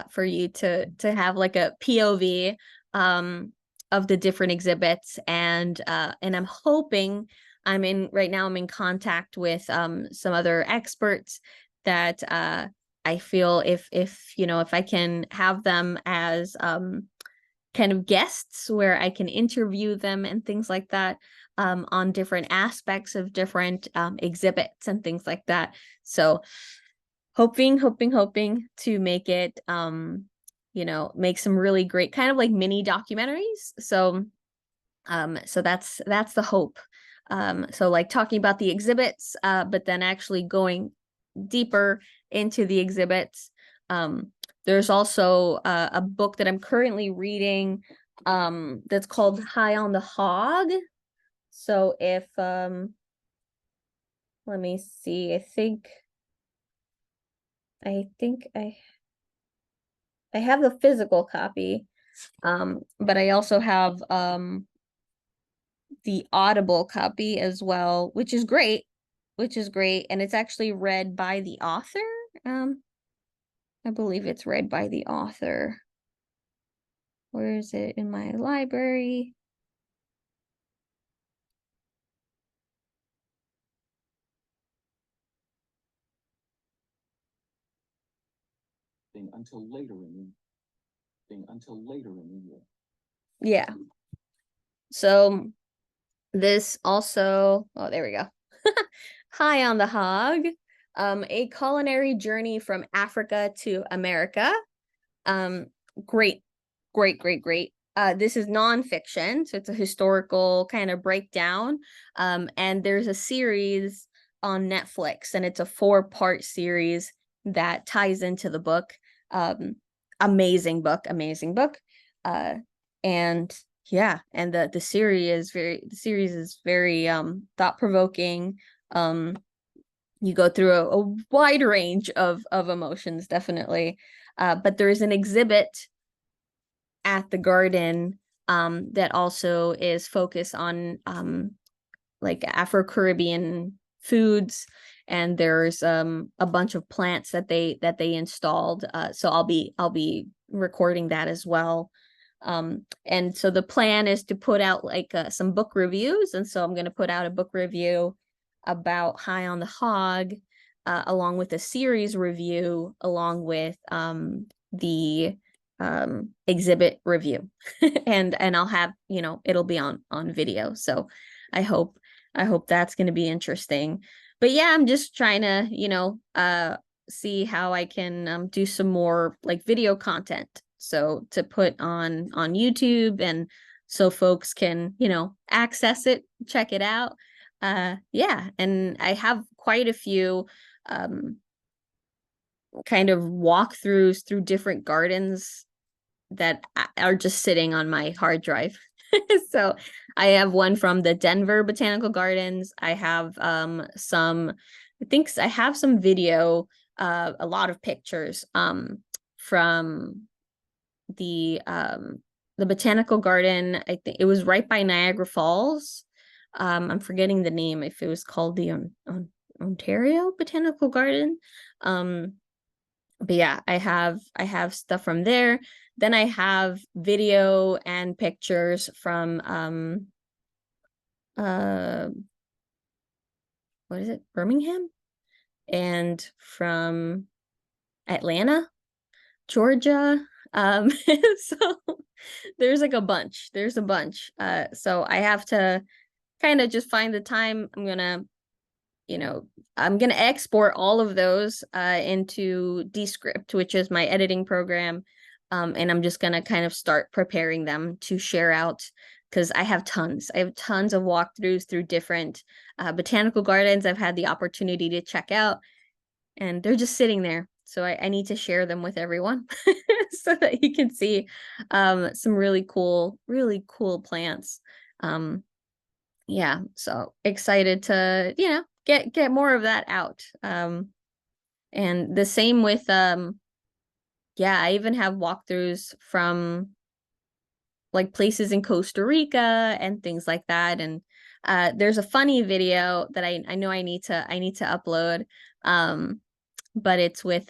for you to have like a POV of the different exhibits, and I'm hoping I'm in right now. I'm in contact with some other experts that I feel if you know if I can have them as kind of guests where I can interview them and things like that on different aspects of different exhibits and things like that. So hoping to make it you know, make some really great kind of like mini documentaries. So that's the hope. So like talking about the exhibits, but then actually going deeper into the exhibits. There's also a book that I'm currently reading that's called High on the Hog. So if let me see, I think I have the physical copy, but I also have the Audible copy as well, which is great, and it's actually read by the author. Um, I believe it's read by the author. Where is it in my library? Until later in the year. Yeah. So this also, oh, there we go. High on the Hog, a culinary journey from Africa to America. Um, great, great. This is nonfiction, so it's a historical kind of breakdown. And there's a series on Netflix, and it's a 4-part series that ties into the book. Um, amazing book. Uh, and yeah, and the series is very thought provoking. Um, you go through a wide range of emotions, definitely. But there is an exhibit at the garden that also is focused on like Afro-Caribbean foods, and there's a bunch of plants that they installed. So I'll be recording that as well. And so the plan is to put out like some book reviews, and so I'm going to put out a book review about High on the Hog, along with a series review, along with the exhibit review, and I'll have, you know, it'll be on video. So I hope I hope that's going to be interesting. But yeah, I'm just trying to, you know, see how I can do some more like video content. So to put on YouTube, and so folks can, you know, access it, check it out. Yeah, and I have quite a few um kind of walkthroughs through different gardens that are just sitting on my hard drive. So I have one from the Denver Botanical Gardens. I have some, I think I have some video, a lot of pictures from the Botanical Garden. I think it was right by Niagara Falls. I'm forgetting the name, if it was called the Ontario Botanical Garden. Um but yeah, I have stuff from there. Then I have video and pictures from uh what is it? Birmingham, and from Atlanta, Georgia. So there's like a bunch. There's a bunch. So I have to kind of just find the time. You know, I'm gonna export all of those into Descript, which is my editing program. And I'm just gonna kind of start preparing them to share out, because I have tons. I have tons of walkthroughs through different botanical gardens I've had the opportunity to check out, and they're just sitting there. So I need to share them with everyone so that you can see some really cool plants. Um, yeah, so excited to, you know, get more of that out. And the same with yeah, I even have walkthroughs from like places in Costa Rica and things like that. And there's a funny video that I know I need to upload. But it's with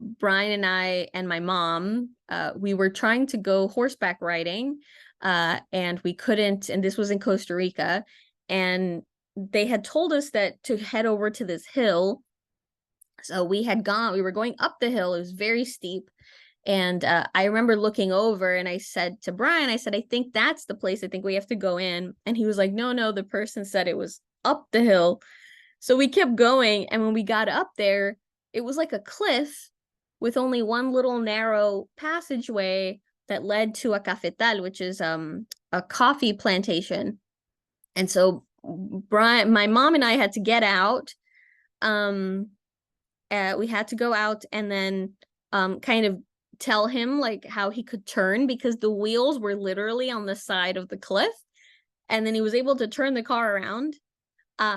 Brian and I and my mom, we were trying to go horseback riding, and we couldn't, and this was in Costa Rica, and they had told us that to head over to this hill. So we were going up the hill. It was very steep. And I remember looking over and I said to Brian, I said, I think that's the place. I think we have to go in. And he was like, no, no, the person said it was up the hill. So we kept going. And when we got up there, it was like a cliff with only one little narrow passageway that led to a cafetal, which is a coffee plantation. And so Brian, my mom and I had to get out. Um, we had to go out and then kind of tell him like how he could turn because the wheels were literally on the side of the cliff. And then he was able to turn the car around.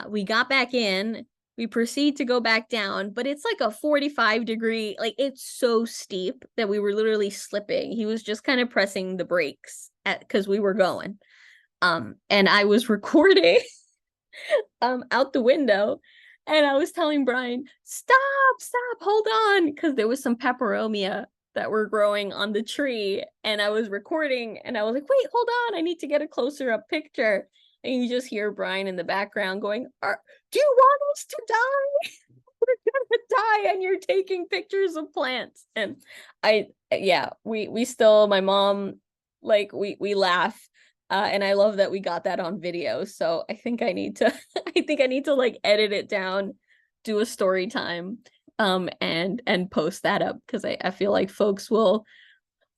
We got back in. We proceed to go back down, but it's like a 45-degree, like it's so steep that we were literally slipping. He was just kind of pressing the brakes because we were going. And I was recording out the window. And I was telling Brian, stop, hold on, because there was some peperomia that were growing on the tree. And I was recording and I was like, wait, hold on, I need to get a closer up picture. And you just hear Brian in the background going, do you want us to die? We're gonna die and you're taking pictures of plants. And we still, my mom, like we laugh. And I love that we got that on video. So I think I need to I think I need to like edit it down, do a story time, and post that up because I feel like folks will,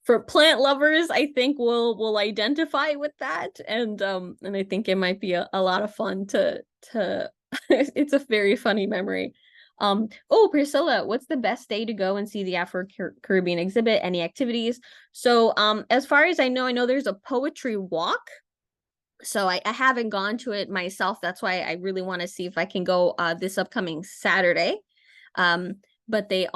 for plant lovers, I think will identify with that. And I think it might be a lot of fun to it's a very funny memory. Oh, Priscilla, what's the best day to go and see the Afro-Caribbean exhibit? Any activities? So as far as I know there's a poetry walk. So I haven't gone to it myself. That's why I really want to see if I can go this upcoming Saturday. But they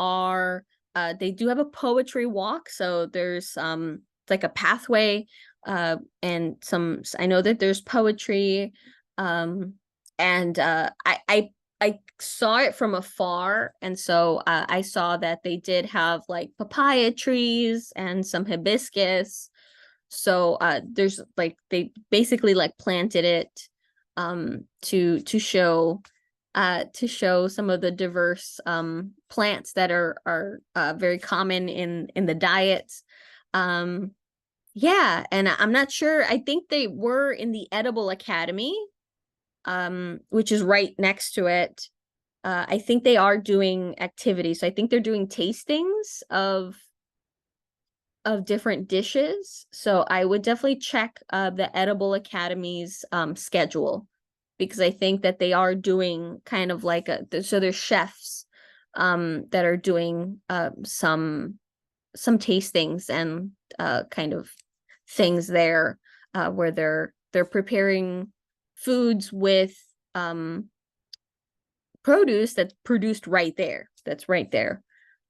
do have a poetry walk. So there's like a pathway, and I know that there's poetry. And I saw it from afar, and so I saw that they did have like papaya trees and some hibiscus. So there's like they basically like planted it to show some of the diverse plants that are very common in the diets. Yeah, and I'm not sure. I think they were in the Edible Academy, which is right next to it. I think they are doing activities. So I think they're doing tastings of different dishes. So I would definitely check the Edible Academy's schedule because I think that they are doing kind of like so there's chefs that are doing some tastings and kind of things there where they're preparing foods with produce that's produced right there. That's right there.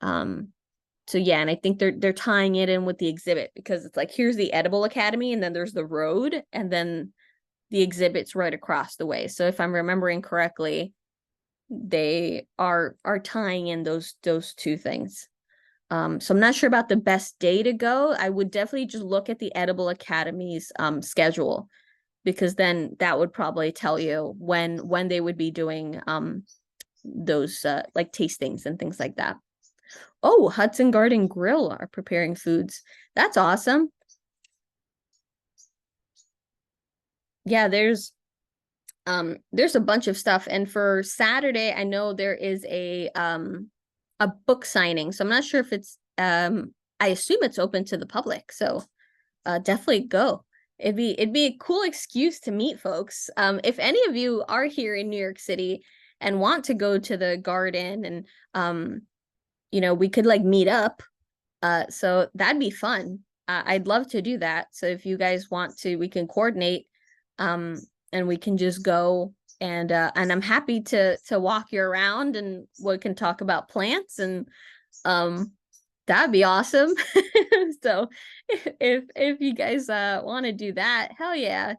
So yeah, and I think they're tying it in with the exhibit because it's like here's the Edible Academy and then there's the road and then the exhibit's right across the way. So if I'm remembering correctly, they are tying in those two things. So I'm not sure about the best day to go. I would definitely just look at the Edible Academy's schedule because then that would probably tell you when they would be doing those like tastings and things like that. Oh, Hudson Garden Grill are preparing foods. That's awesome. Yeah, there's a bunch of stuff. And for Saturday, I know there is a book signing. So I'm not sure if it's I assume it's open to the public. So definitely go. It'd be a cool excuse to meet folks. If any of you are here in New York City and want to go to the garden and we could like meet up. So that'd be fun. I'd love to do that. So if you guys want to, we can coordinate, and we can just go and I'm happy to walk you around and we can talk about plants and that'd be awesome. So if you guys want to do that, hell yeah.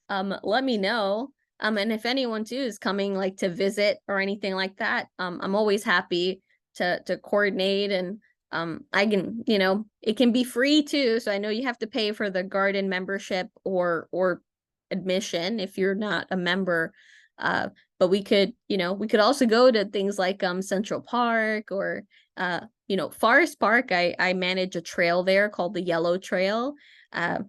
Let me know. And if anyone too is coming like to visit or anything like that, I'm always happy to coordinate and I can, it can be free too. So I know you have to pay for the garden membership or admission if you're not a member. Uh, but we could also go to things like Central Park or Forest Park. I manage a trail there called the Yellow Trail. Uh,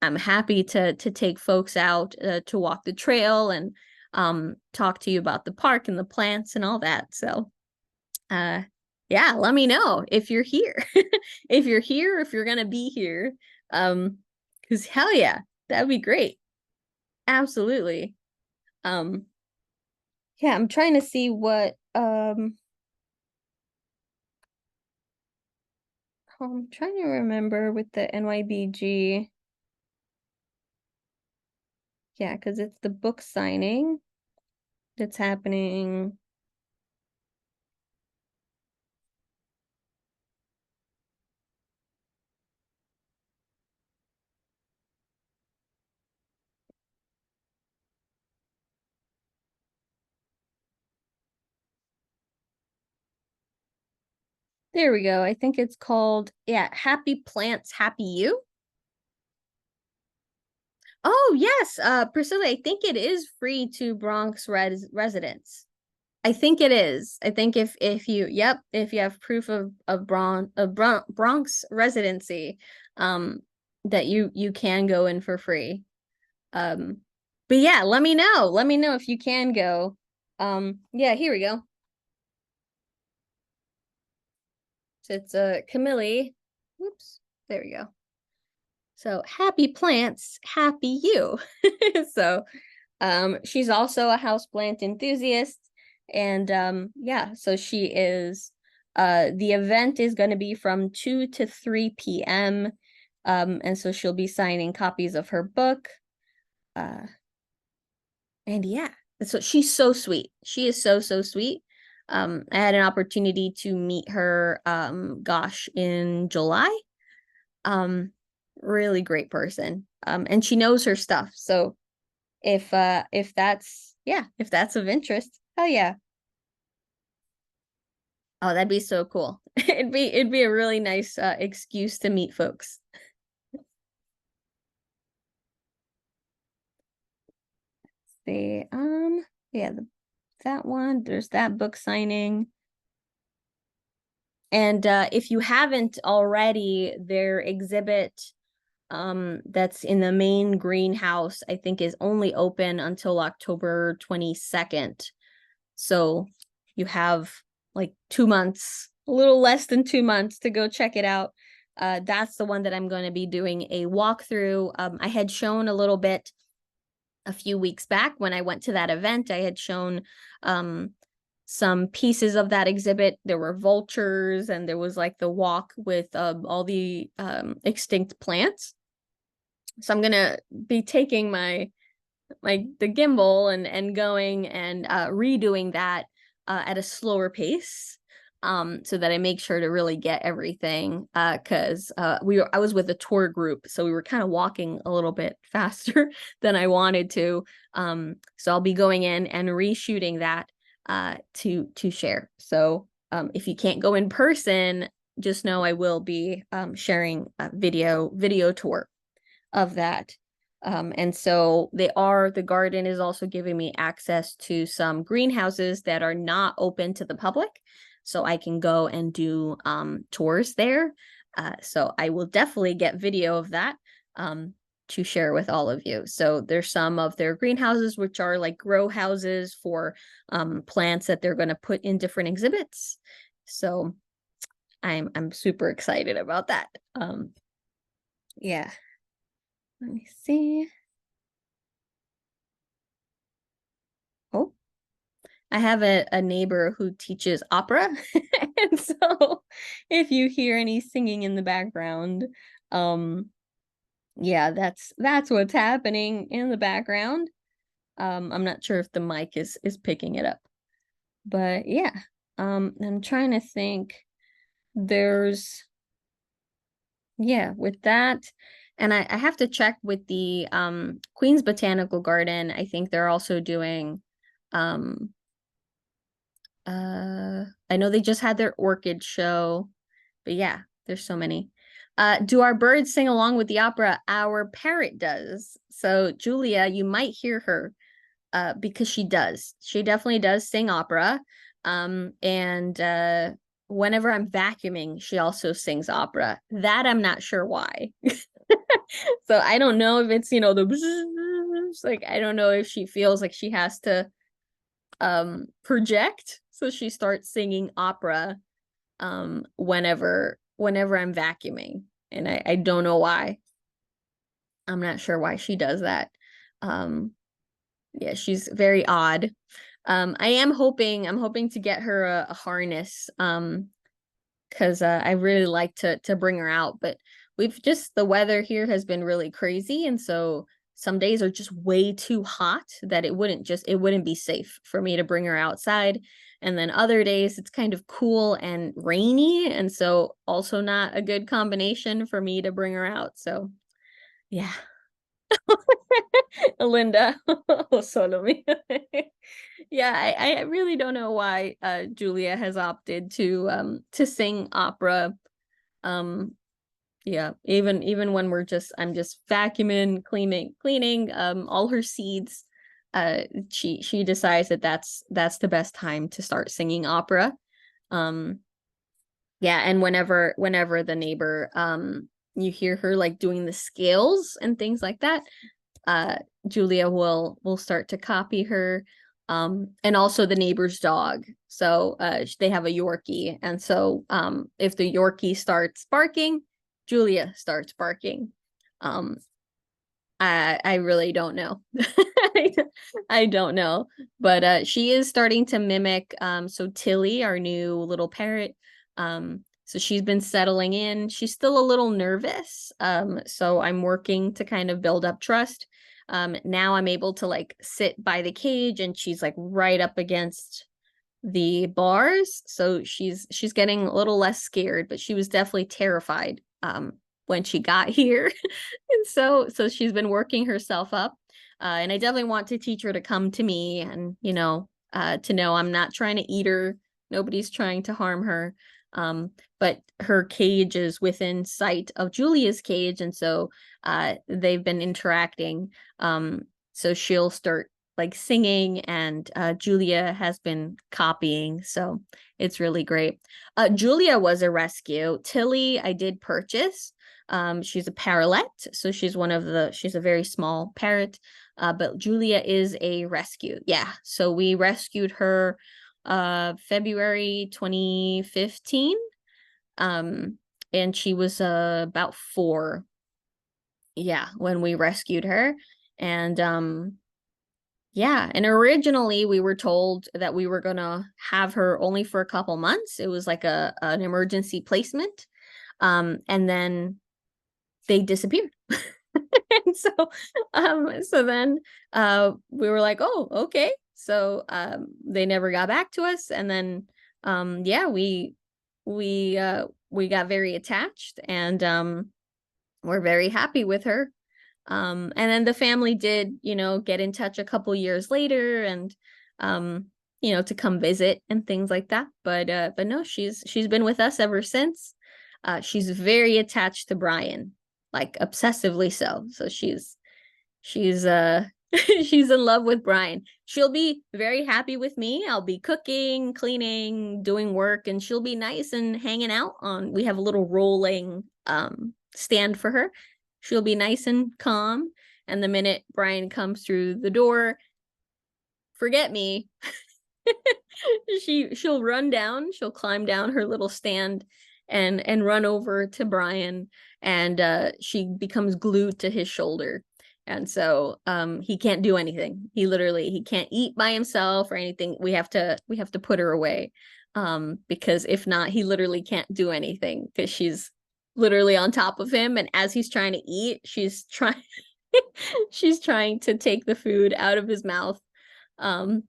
I'm happy to take folks out to walk the trail and talk to you about the park and the plants and all that. So uh yeah, let me know if you're here. If you're here, if you're gonna be here. Because hell yeah, that'd be great. Absolutely. Um, yeah, I'm trying to see what I'm trying to remember with the NYBG. Yeah, because it's the book signing that's happening. There we go. I think it's called, yeah, Happy Plants, Happy You. Oh, yes. Priscilla, I think it is free to Bronx residents. I think it is. I think if you have proof of Bronx residency, um, that you can go in for free. Um, but yeah, let me know. Let me know if you can go. Yeah, here we go. So it's Camille. Whoops, there we go. So happy plants, happy you. So she's also a houseplant enthusiast. And yeah, so she is the event is going to be from 2 to 3 p.m. And so she'll be signing copies of her book. Uh and yeah, so she's so sweet. She is so sweet. I had an opportunity to meet her gosh, in July. Um Really great person. And she knows her stuff. So if that's yeah, if that's of interest, hell yeah. Oh, that'd be so cool. It'd be a really nice excuse to meet folks. The yeah, that one, there's that book signing. And if you haven't already, their exhibit that's in the main greenhouse, I think is only open until October 22nd. So you have like 2 months, a little less than 2 months to go check it out. That's the one that I'm going to be doing a walkthrough. I had shown a little bit a few weeks back when I went to that event. I had shown um, some pieces of that exhibit. There were vultures, and there was like the walk with all the extinct plants. So I'm gonna be taking my like the gimbal and going and redoing that at a slower pace, so that I make sure to really get everything, because I was with a tour group, so we were kind of walking a little bit faster than I wanted to. So I'll be going in and reshooting that to share. So if you can't go in person, just know I will be sharing a video tour of that. And so the garden is also giving me access to some greenhouses that are not open to the public. So I can go and do tours there. So I will definitely get video of that to share with all of you. So there's some of their greenhouses, which are like grow houses for plants that they're going to put in different exhibits. So I'm super excited about that. Yeah. Let me see. Oh, I have a neighbor who teaches opera. And so if you hear any singing in the background, um, yeah, that's what's happening in the background. I'm not sure if the mic is picking it up. But yeah. I'm trying to think. There's Yeah, with that. And I have to check with the Queen's Botanical Garden. I think they're also doing I know they just had their orchid show, but yeah, there's so many. Do our birds sing along with the opera? Our parrot does. So Julia, you might hear her because she does. She definitely does sing opera. And whenever I'm vacuuming, she also sings opera. That I'm not sure why. So I don't know if it's, the like I don't know if she feels like she has to project. So she starts singing opera whenever I'm vacuuming. And I don't know why. I'm not sure why she does that. Um yeah, she's very odd. I'm hoping to get her a harness because I really like to bring her out, but the weather here has been really crazy, and so some days are just way too hot that it wouldn't be safe for me to bring her outside. And then other days it's kind of cool and rainy, and so also not a good combination for me to bring her out. So yeah. Linda. Solo me. Yeah, I really don't know why Julia has opted to sing opera. Um yeah, even when I'm just vacuuming, cleaning all her seeds. She decides that that's the best time to start singing opera. Um yeah, and whenever the neighbor you hear her like doing the scales and things like that, uh Julia will start to copy her. And also the neighbor's dog. So they have a Yorkie, and so if the Yorkie starts barking, Julia starts barking. um I really don't know. I don't know, but she is starting to mimic. So Tilly, our new little parrot, so she's been settling in. She's still a little nervous. So I'm working to kind of build up trust. Now I'm able to like sit by the cage, and she's like right up against the bars, so she's getting a little less scared, but she was definitely terrified when she got here. And so she's been working herself up. And I definitely want to teach her to come to me, and to know I'm not trying to eat her. Nobody's trying to harm her. But her cage is within sight of Julia's cage, and so they've been interacting. So she'll start like singing, and Julia has been copying, so it's really great. Julia was a rescue. Tilly I did purchase. She's a parrotlet, so she's a very small parrot. But Julia is a rescue. Yeah, so we rescued her February 2015. um and she was about 4, yeah, when we rescued her. And yeah, and originally we were told that we were gonna have her only for a couple months. It was like an emergency placement. And then they disappeared. And so then we were like, oh, okay. So they never got back to us. And then yeah, we got very attached, and we're very happy with her. And then the family did, get in touch a couple years later, and to come visit and things like that. But no, she's been with us ever since. She's very attached to Brian, like obsessively so. So she's she's in love with Brian. She'll be very happy with me. I'll be cooking, cleaning, doing work, and she'll be nice and hanging out on. We have a little rolling stand for her. She'll be nice and calm. And the minute Brian comes through the door, forget me. She'll run down, she'll climb down her little stand and run over to Brian, and she becomes glued to his shoulder. And so he can't do anything. He can't eat by himself or anything. We have to put her away. Because if not, he literally can't do anything because she's literally on top of him, and as he's trying to eat, she's trying to take the food out of his mouth. Um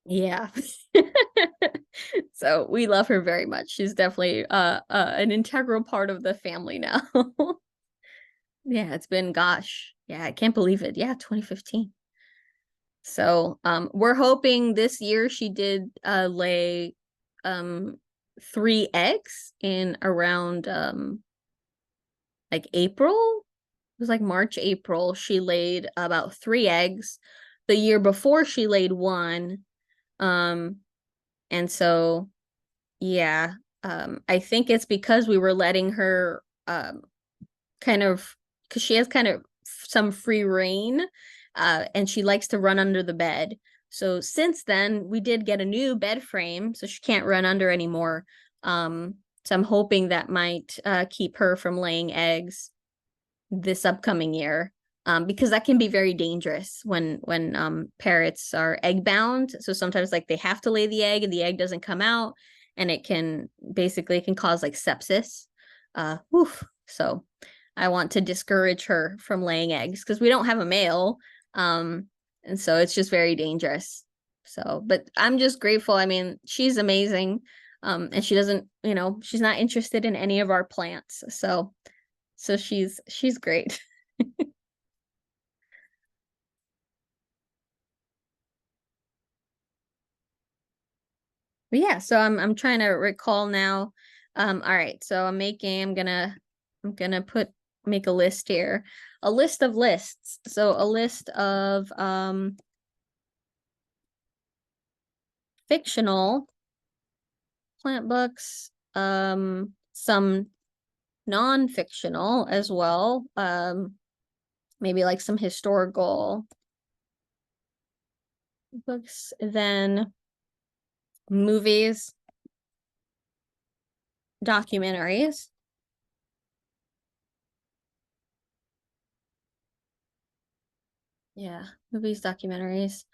yeah. So we love her very much. She's definitely an integral part of the family now. Yeah, it's been, gosh, yeah, I can't believe it. Yeah, 2015. So we're hoping this year. She did lay um three eggs in around like April. It was like March, April. She laid about three eggs. The year before she laid one. Um, and so yeah, I think it's because we were letting her kind of because she has kind of some free reign, and she likes to run under the bed. So since then, we did get a new bed frame, so she can't run under anymore. So I'm hoping that might keep her from laying eggs this upcoming year. Because that can be very dangerous when parrots are egg bound. So sometimes like they have to lay the egg and the egg doesn't come out, and it can cause like sepsis. Oof. So I want to discourage her from laying eggs because we don't have a male. Um, and so it's just very dangerous. So, but I'm just grateful. I mean, she's amazing. And she doesn't, she's not interested in any of our plants. So she's great. But yeah, so I'm trying to recall now. All right, so I'm gonna make a list here. A list of lists. So a list of fictional plant books, some non-fictional as well. Maybe like some historical books, then movies, documentaries. Yeah, movies, documentaries.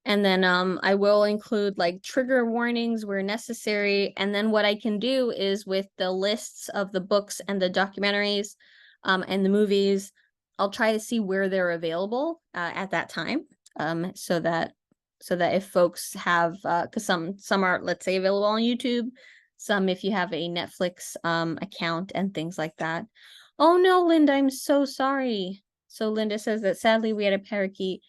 And then I will include like trigger warnings where necessary. And then what I can do is with the lists of the books and the documentaries and the movies, I'll try to see where they're available at that time. So that if folks have because some are, let's say, available on YouTube, some if you have a Netflix account and things like that. Oh no, Linda, I'm so sorry. So Linda says that sadly we had a parakeet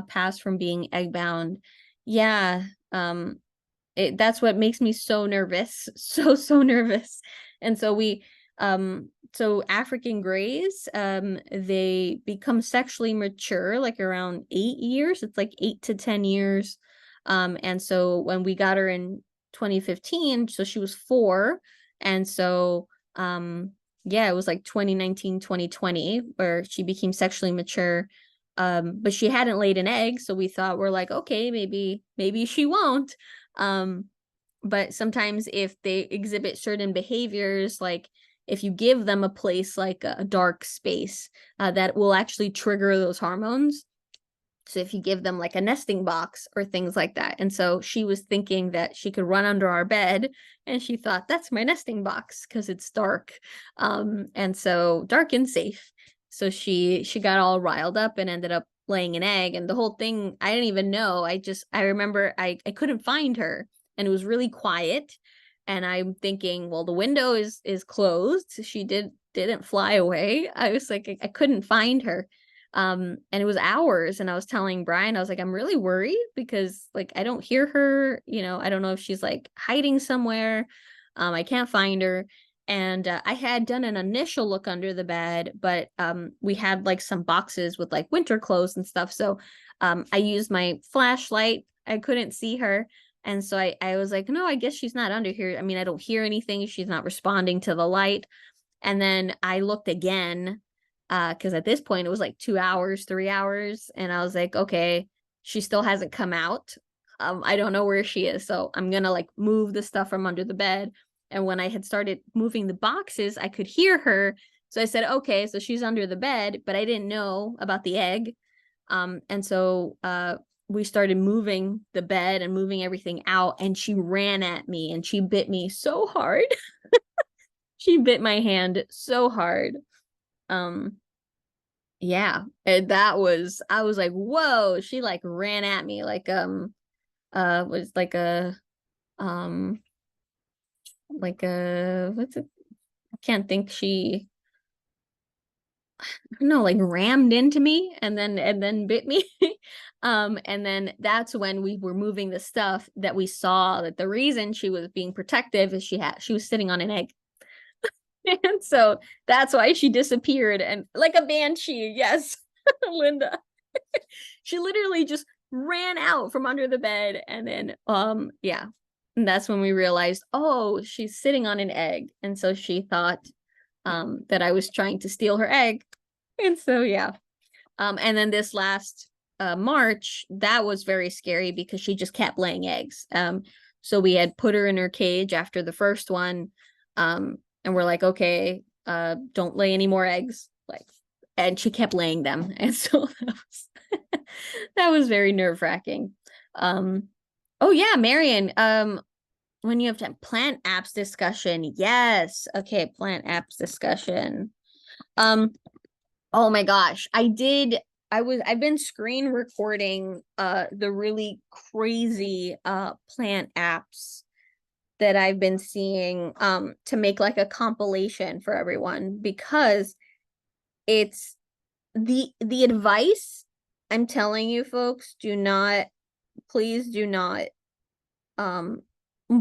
pass from being egg bound. Yeah, that's what makes me so nervous, so nervous. And so African grays, they become sexually mature like around 8 years. It's like 8 to 10 years. And so when we got her in 2015, so she was 4, and so yeah, it was like 2019, 2020 where she became sexually mature. But she hadn't laid an egg, so we thought, we're like, okay, maybe she won't. Um, but sometimes if they exhibit certain behaviors, like if you give them a place like a dark space, that will actually trigger those hormones. So if you give them like a nesting box or things like that. And so she was thinking that she could run under our bed, and she thought that's my nesting box because it's dark. And so dark and safe. So she got all riled up and ended up laying an egg. And the whole thing, I didn't even know. I remember I couldn't find her, and it was really quiet. And I'm thinking, well, the window is closed. She didn't fly away. I was like, I couldn't find her. And it was hours, and I was telling Brian, I was like, I'm really worried because like I don't hear her, I don't know if she's like hiding somewhere. I can't find her. And I had done an initial look under the bed, but we had like some boxes with like winter clothes and stuff. So I used my flashlight. I couldn't see her. And so I was like, no, I guess she's not under here. I mean, I don't hear anything. She's not responding to the light. And then I looked again, because at this point it was like 2 hours, 3 hours, and I was like, okay, she still hasn't come out. I don't know where she is, so I'm gonna like move the stuff from under the bed. And when I had started moving the boxes, I could hear her. So I said, okay, so she's under the bed, but I didn't know about the egg. And so we started moving the bed and moving everything out, and she ran at me and she bit me so hard. She bit my hand so hard. Um, yeah, and I was like, whoa, she like ran at me was um like a what's it? I can't think. no, like rammed into me and then bit me. And then that's when we were moving the stuff that we saw that the reason she was being protective is she was sitting on an egg. And so that's why she disappeared and like a banshee, yes, Linda. She literally just ran out from under the bed and then yeah. And that's when we realized, oh, she's sitting on an egg. And so she thought that I was trying to steal her egg. And so yeah. And then this last March, that was very scary because she just kept laying eggs. So we had put her in her cage after the first one. And we're like, okay, don't lay any more eggs. Like, and she kept laying them. And so that was very nerve-wracking. Um, oh yeah, Marion, when you have to plant apps discussion, yes. Okay, plant apps discussion. Um, oh my gosh, I've been screen recording the really crazy plant apps that I've been seeing to make like a compilation for everyone because it's the advice I'm telling you folks, do not, please do not um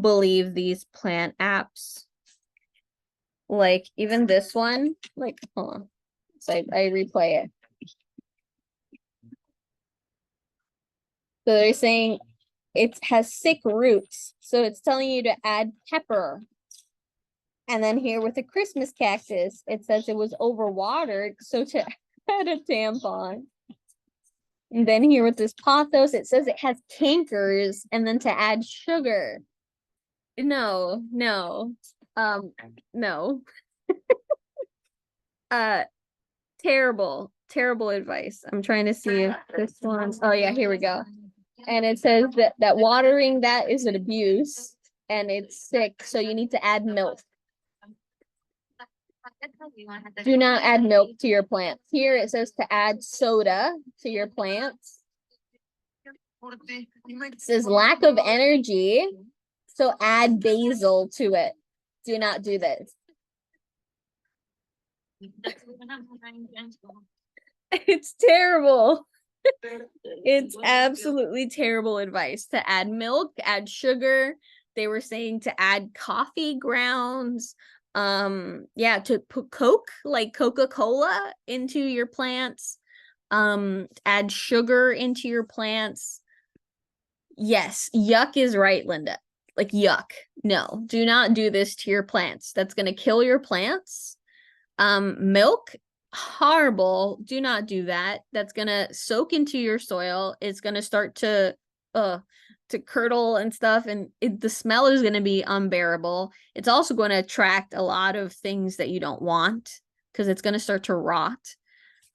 believe these plant apps. Like even this one, like hold on. So I replay it. So they're saying it has sick roots. So it's telling you to add pepper. And then here with the Christmas cactus, it says it was overwatered. So to add a tampon. And then here with this pothos, it says it has cankers. And then to add sugar. No, no. No. Uh terrible, terrible advice. I'm trying to see if this one's oh yeah, here we go. And it says that watering that is an abuse and it's sick, so you need to add milk. Do not add milk to your plants. Here it says to add soda to your plants. It says lack of energy, so add basil to it. Do not do this. It's terrible. It's absolutely terrible advice to add milk, add sugar. They were saying to add coffee grounds. Yeah, to put Coke, like Coca-Cola into your plants. Add sugar into your plants. Yes, yuck is right, Linda. Like yuck. No, do not do this to your plants. That's going to kill your plants. Milk, horrible. Do not do that. That's gonna soak into your soil. It's gonna start to curdle and stuff, and the smell is gonna be unbearable. It's also going to attract a lot of things that you don't want because it's gonna start to rot.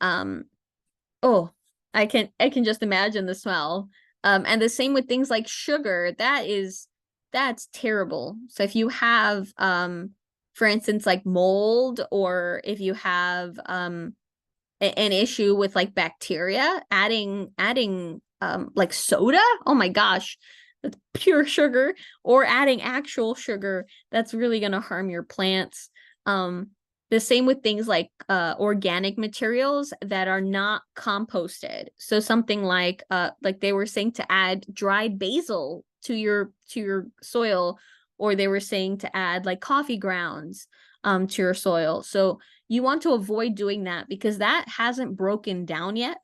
Um, oh, I can just imagine the smell. And the same with things like sugar. That's terrible. So if you have for instance, like mold, or if you have an issue with like bacteria, adding like soda, oh my gosh, that's pure sugar, or adding actual sugar, that's really gonna harm your plants. The same with things like organic materials that are not composted. So something like they were saying to add dried basil to your soil, or they were saying to add like coffee grounds to your soil. So you want to avoid doing that because that hasn't broken down yet.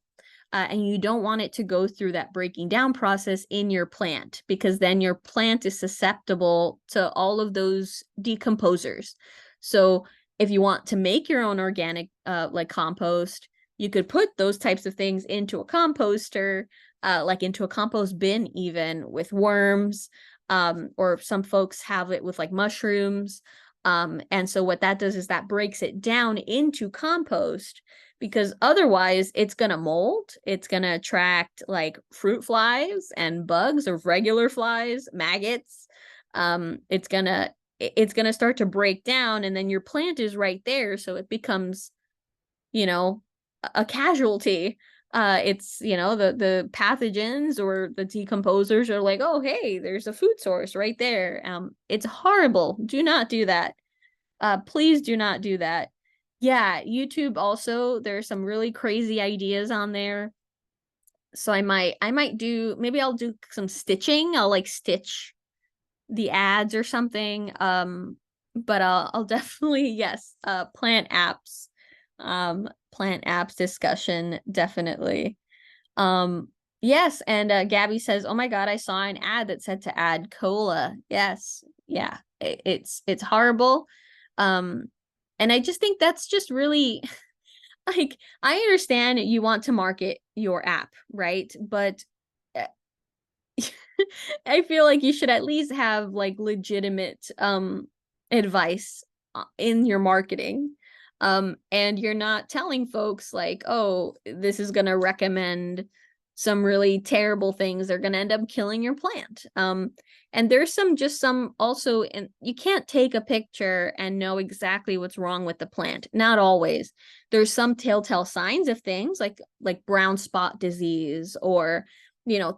And you don't want it to go through that breaking down process in your plant, because then your plant is susceptible to all of those decomposers. So if you want to make your own organic like compost, you could put those types of things into a composter, like into a compost bin, even with worms, or some folks have it with like mushrooms. And so what that does is that breaks it down into compost, because otherwise it's going to mold. It's going to attract like fruit flies and bugs, or regular flies, maggots. It's going to start to break down, and then your plant is right there. So it becomes, a casualty. It's the pathogens or the decomposers are like, oh hey, there's a food source right there. It's horrible. Do not do that. Please do not do that. Yeah, YouTube also, there's some really crazy ideas on there. So I might do, maybe I'll do some stitching. I'll like stitch the ads or something. But I'll definitely, yes, plant apps discussion, definitely. Yes, and Gabby says, "Oh my God, I saw an ad that said to add cola." Yes, yeah, it's horrible. Um, and I just think that's just really like, I understand you want to market your app, right? But uh, I feel like you should at least have like legitimate advice in your marketing. And you're not telling folks like, "Oh, this is going to recommend some really terrible things. They're going to end up killing your plant." And there's some also, and you can't take a picture and know exactly what's wrong with the plant. Not always. There's some telltale signs of things like brown spot disease, or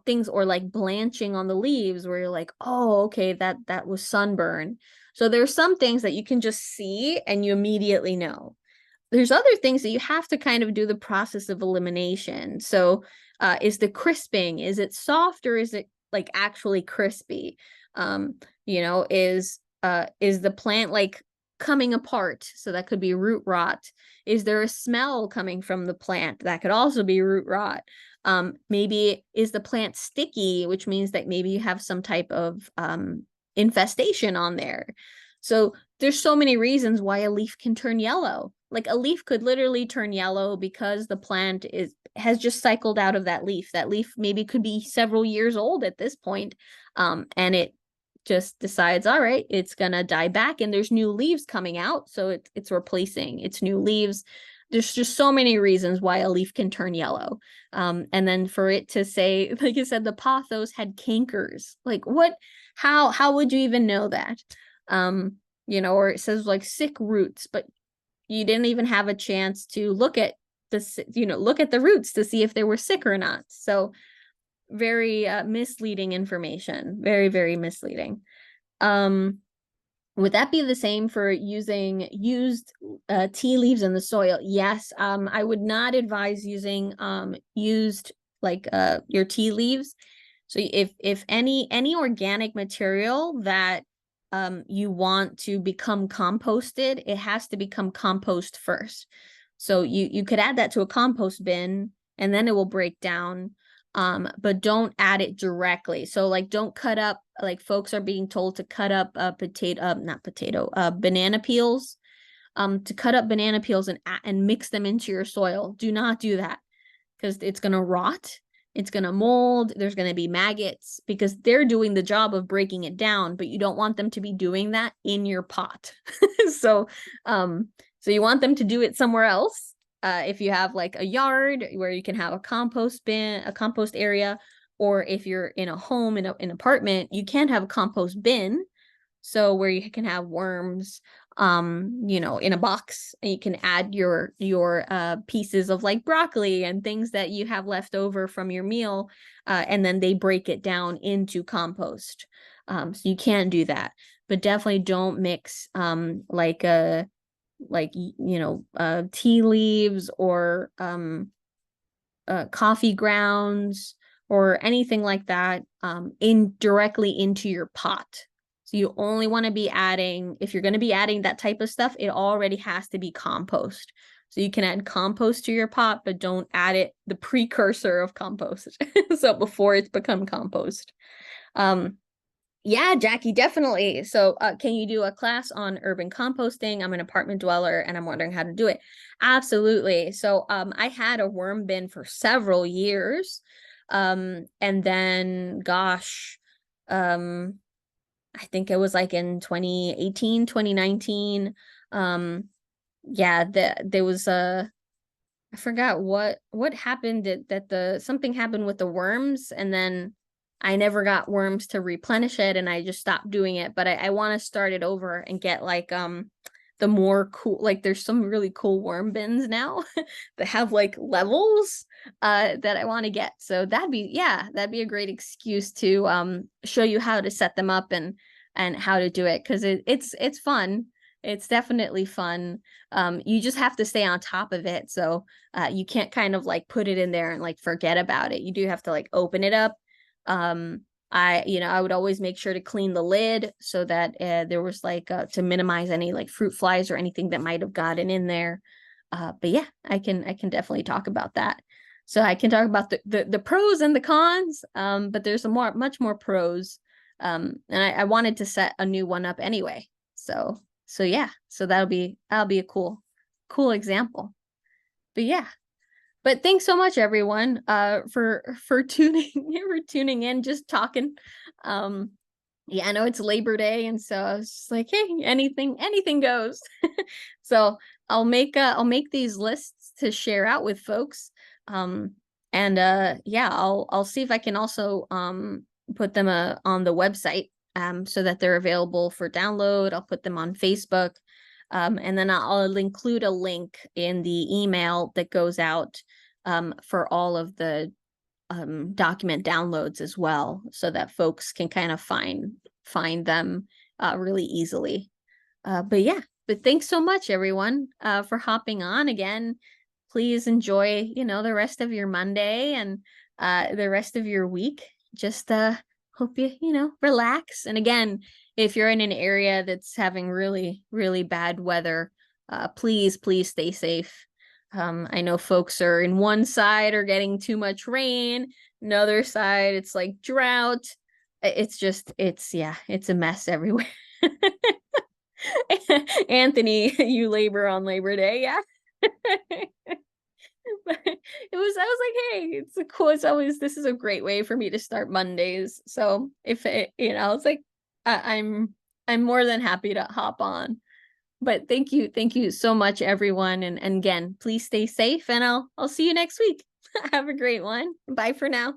things, or like blanching on the leaves, where you're like, "Oh, okay, that was sunburn." So there's some things that you can just see and you immediately know. There's other things that you have to kind of do the process of elimination. So is the crisping, is it soft, or is it like actually crispy? um is the plant like coming apart? So that could be root rot. Is there a smell coming from the plant? That could also be root rot. Maybe is the plant sticky, which means that maybe you have some type of infestation on there. So there's so many reasons why a leaf can turn yellow. Like, a leaf could literally turn yellow because the plant has just cycled out of that leaf. That leaf maybe could be several years old at this point. And it just decides, all right, it's gonna die back, and there's new leaves coming out, so it's replacing its new leaves. There's just so many reasons why a leaf can turn yellow. And then for it to say, like I said, the pothos had cankers. Like, what? How would you even know that? Or it says like sick roots, but you didn't even have a chance to look at the roots to see if they were sick or not. So very misleading information. Very, very misleading. Um, would that be the same for using used tea leaves in the soil? Yes. I would not advise using used, like your tea leaves. So if any organic material that you want to become composted, it has to become compost first. So you could add that to a compost bin, and then it will break down. But don't add it directly. So like, don't cut up, like folks are being told to cut up not potato, banana peels, to cut up banana peels and mix them into your soil. Do not do that, because it's going to rot. It's going to mold. There's going to be maggots, because they're doing the job of breaking it down, but you don't want them to be doing that in your pot. so, um, so you want them to do it somewhere else. If you have like a yard where you can have a compost bin, a compost area, or if you're in a home, in an apartment, you can have a compost bin. So where you can have worms, in a box, and you can add your pieces of like broccoli and things that you have left over from your meal, and then they break it down into compost. So you can do that, but definitely don't mix tea leaves, or coffee grounds, or anything like that, in directly into your pot. So you only want to be adding, if you're going to be adding that type of stuff, it already has to be compost. So you can add compost to your pot, but don't add it the precursor of compost. So before it's become compost. Um, yeah, Jackie, definitely. So, can you do a class on urban composting? I'm an apartment dweller and I'm wondering how to do it. Absolutely. So, I had a worm bin for several years. And then, gosh, um, I think it was like in 2018, 2019. Yeah, there was I forgot what happened, that something happened with the worms, and then I never got worms to replenish it, and I just stopped doing it. But I want to start it over and get like the more cool, like there's some really cool worm bins now that have like levels that I want to get. So that'd be a great excuse to show you how to set them up, and how to do it, because it's fun. It's definitely fun. You just have to stay on top of it. So you can't kind of like put it in there and like forget about it. You do have to like open it up. I would always make sure to clean the lid so that there was like to minimize any like fruit flies or anything that might have gotten in there. But yeah, I can definitely talk about that. So I can talk about the pros and the cons. But there's much more pros. And I wanted to set a new one up anyway. So yeah, so that'll be a cool example. But yeah, but thanks so much everyone for tuning for tuning in, just talking. Um yeah, I know it's Labor Day, and so I was just like, hey, anything goes. So I'll make these lists to share out with folks. Um and yeah, I'll see if I can also put them on the website so that they're available for download. I'll put them on Facebook. And then I'll include a link in the email that goes out for all of the document downloads as well, so that folks can kind of find them really easily. But yeah, but thanks so much everyone for hopping on again. Please enjoy, the rest of your Monday and the rest of your week. Just hope you relax. And again, if you're in an area that's having really, really bad weather, please stay safe. I know folks are in one side are getting too much rain, another side it's like drought. It's a mess everywhere. Anthony, you labor on Labor Day, yeah. But I was like, hey, it's a cool, it's always, this is a great way for me to start Mondays. So if it's like I'm more than happy to hop on. But thank you so much, everyone. And again, please stay safe, and I'll see you next week. Have a great one. Bye for now.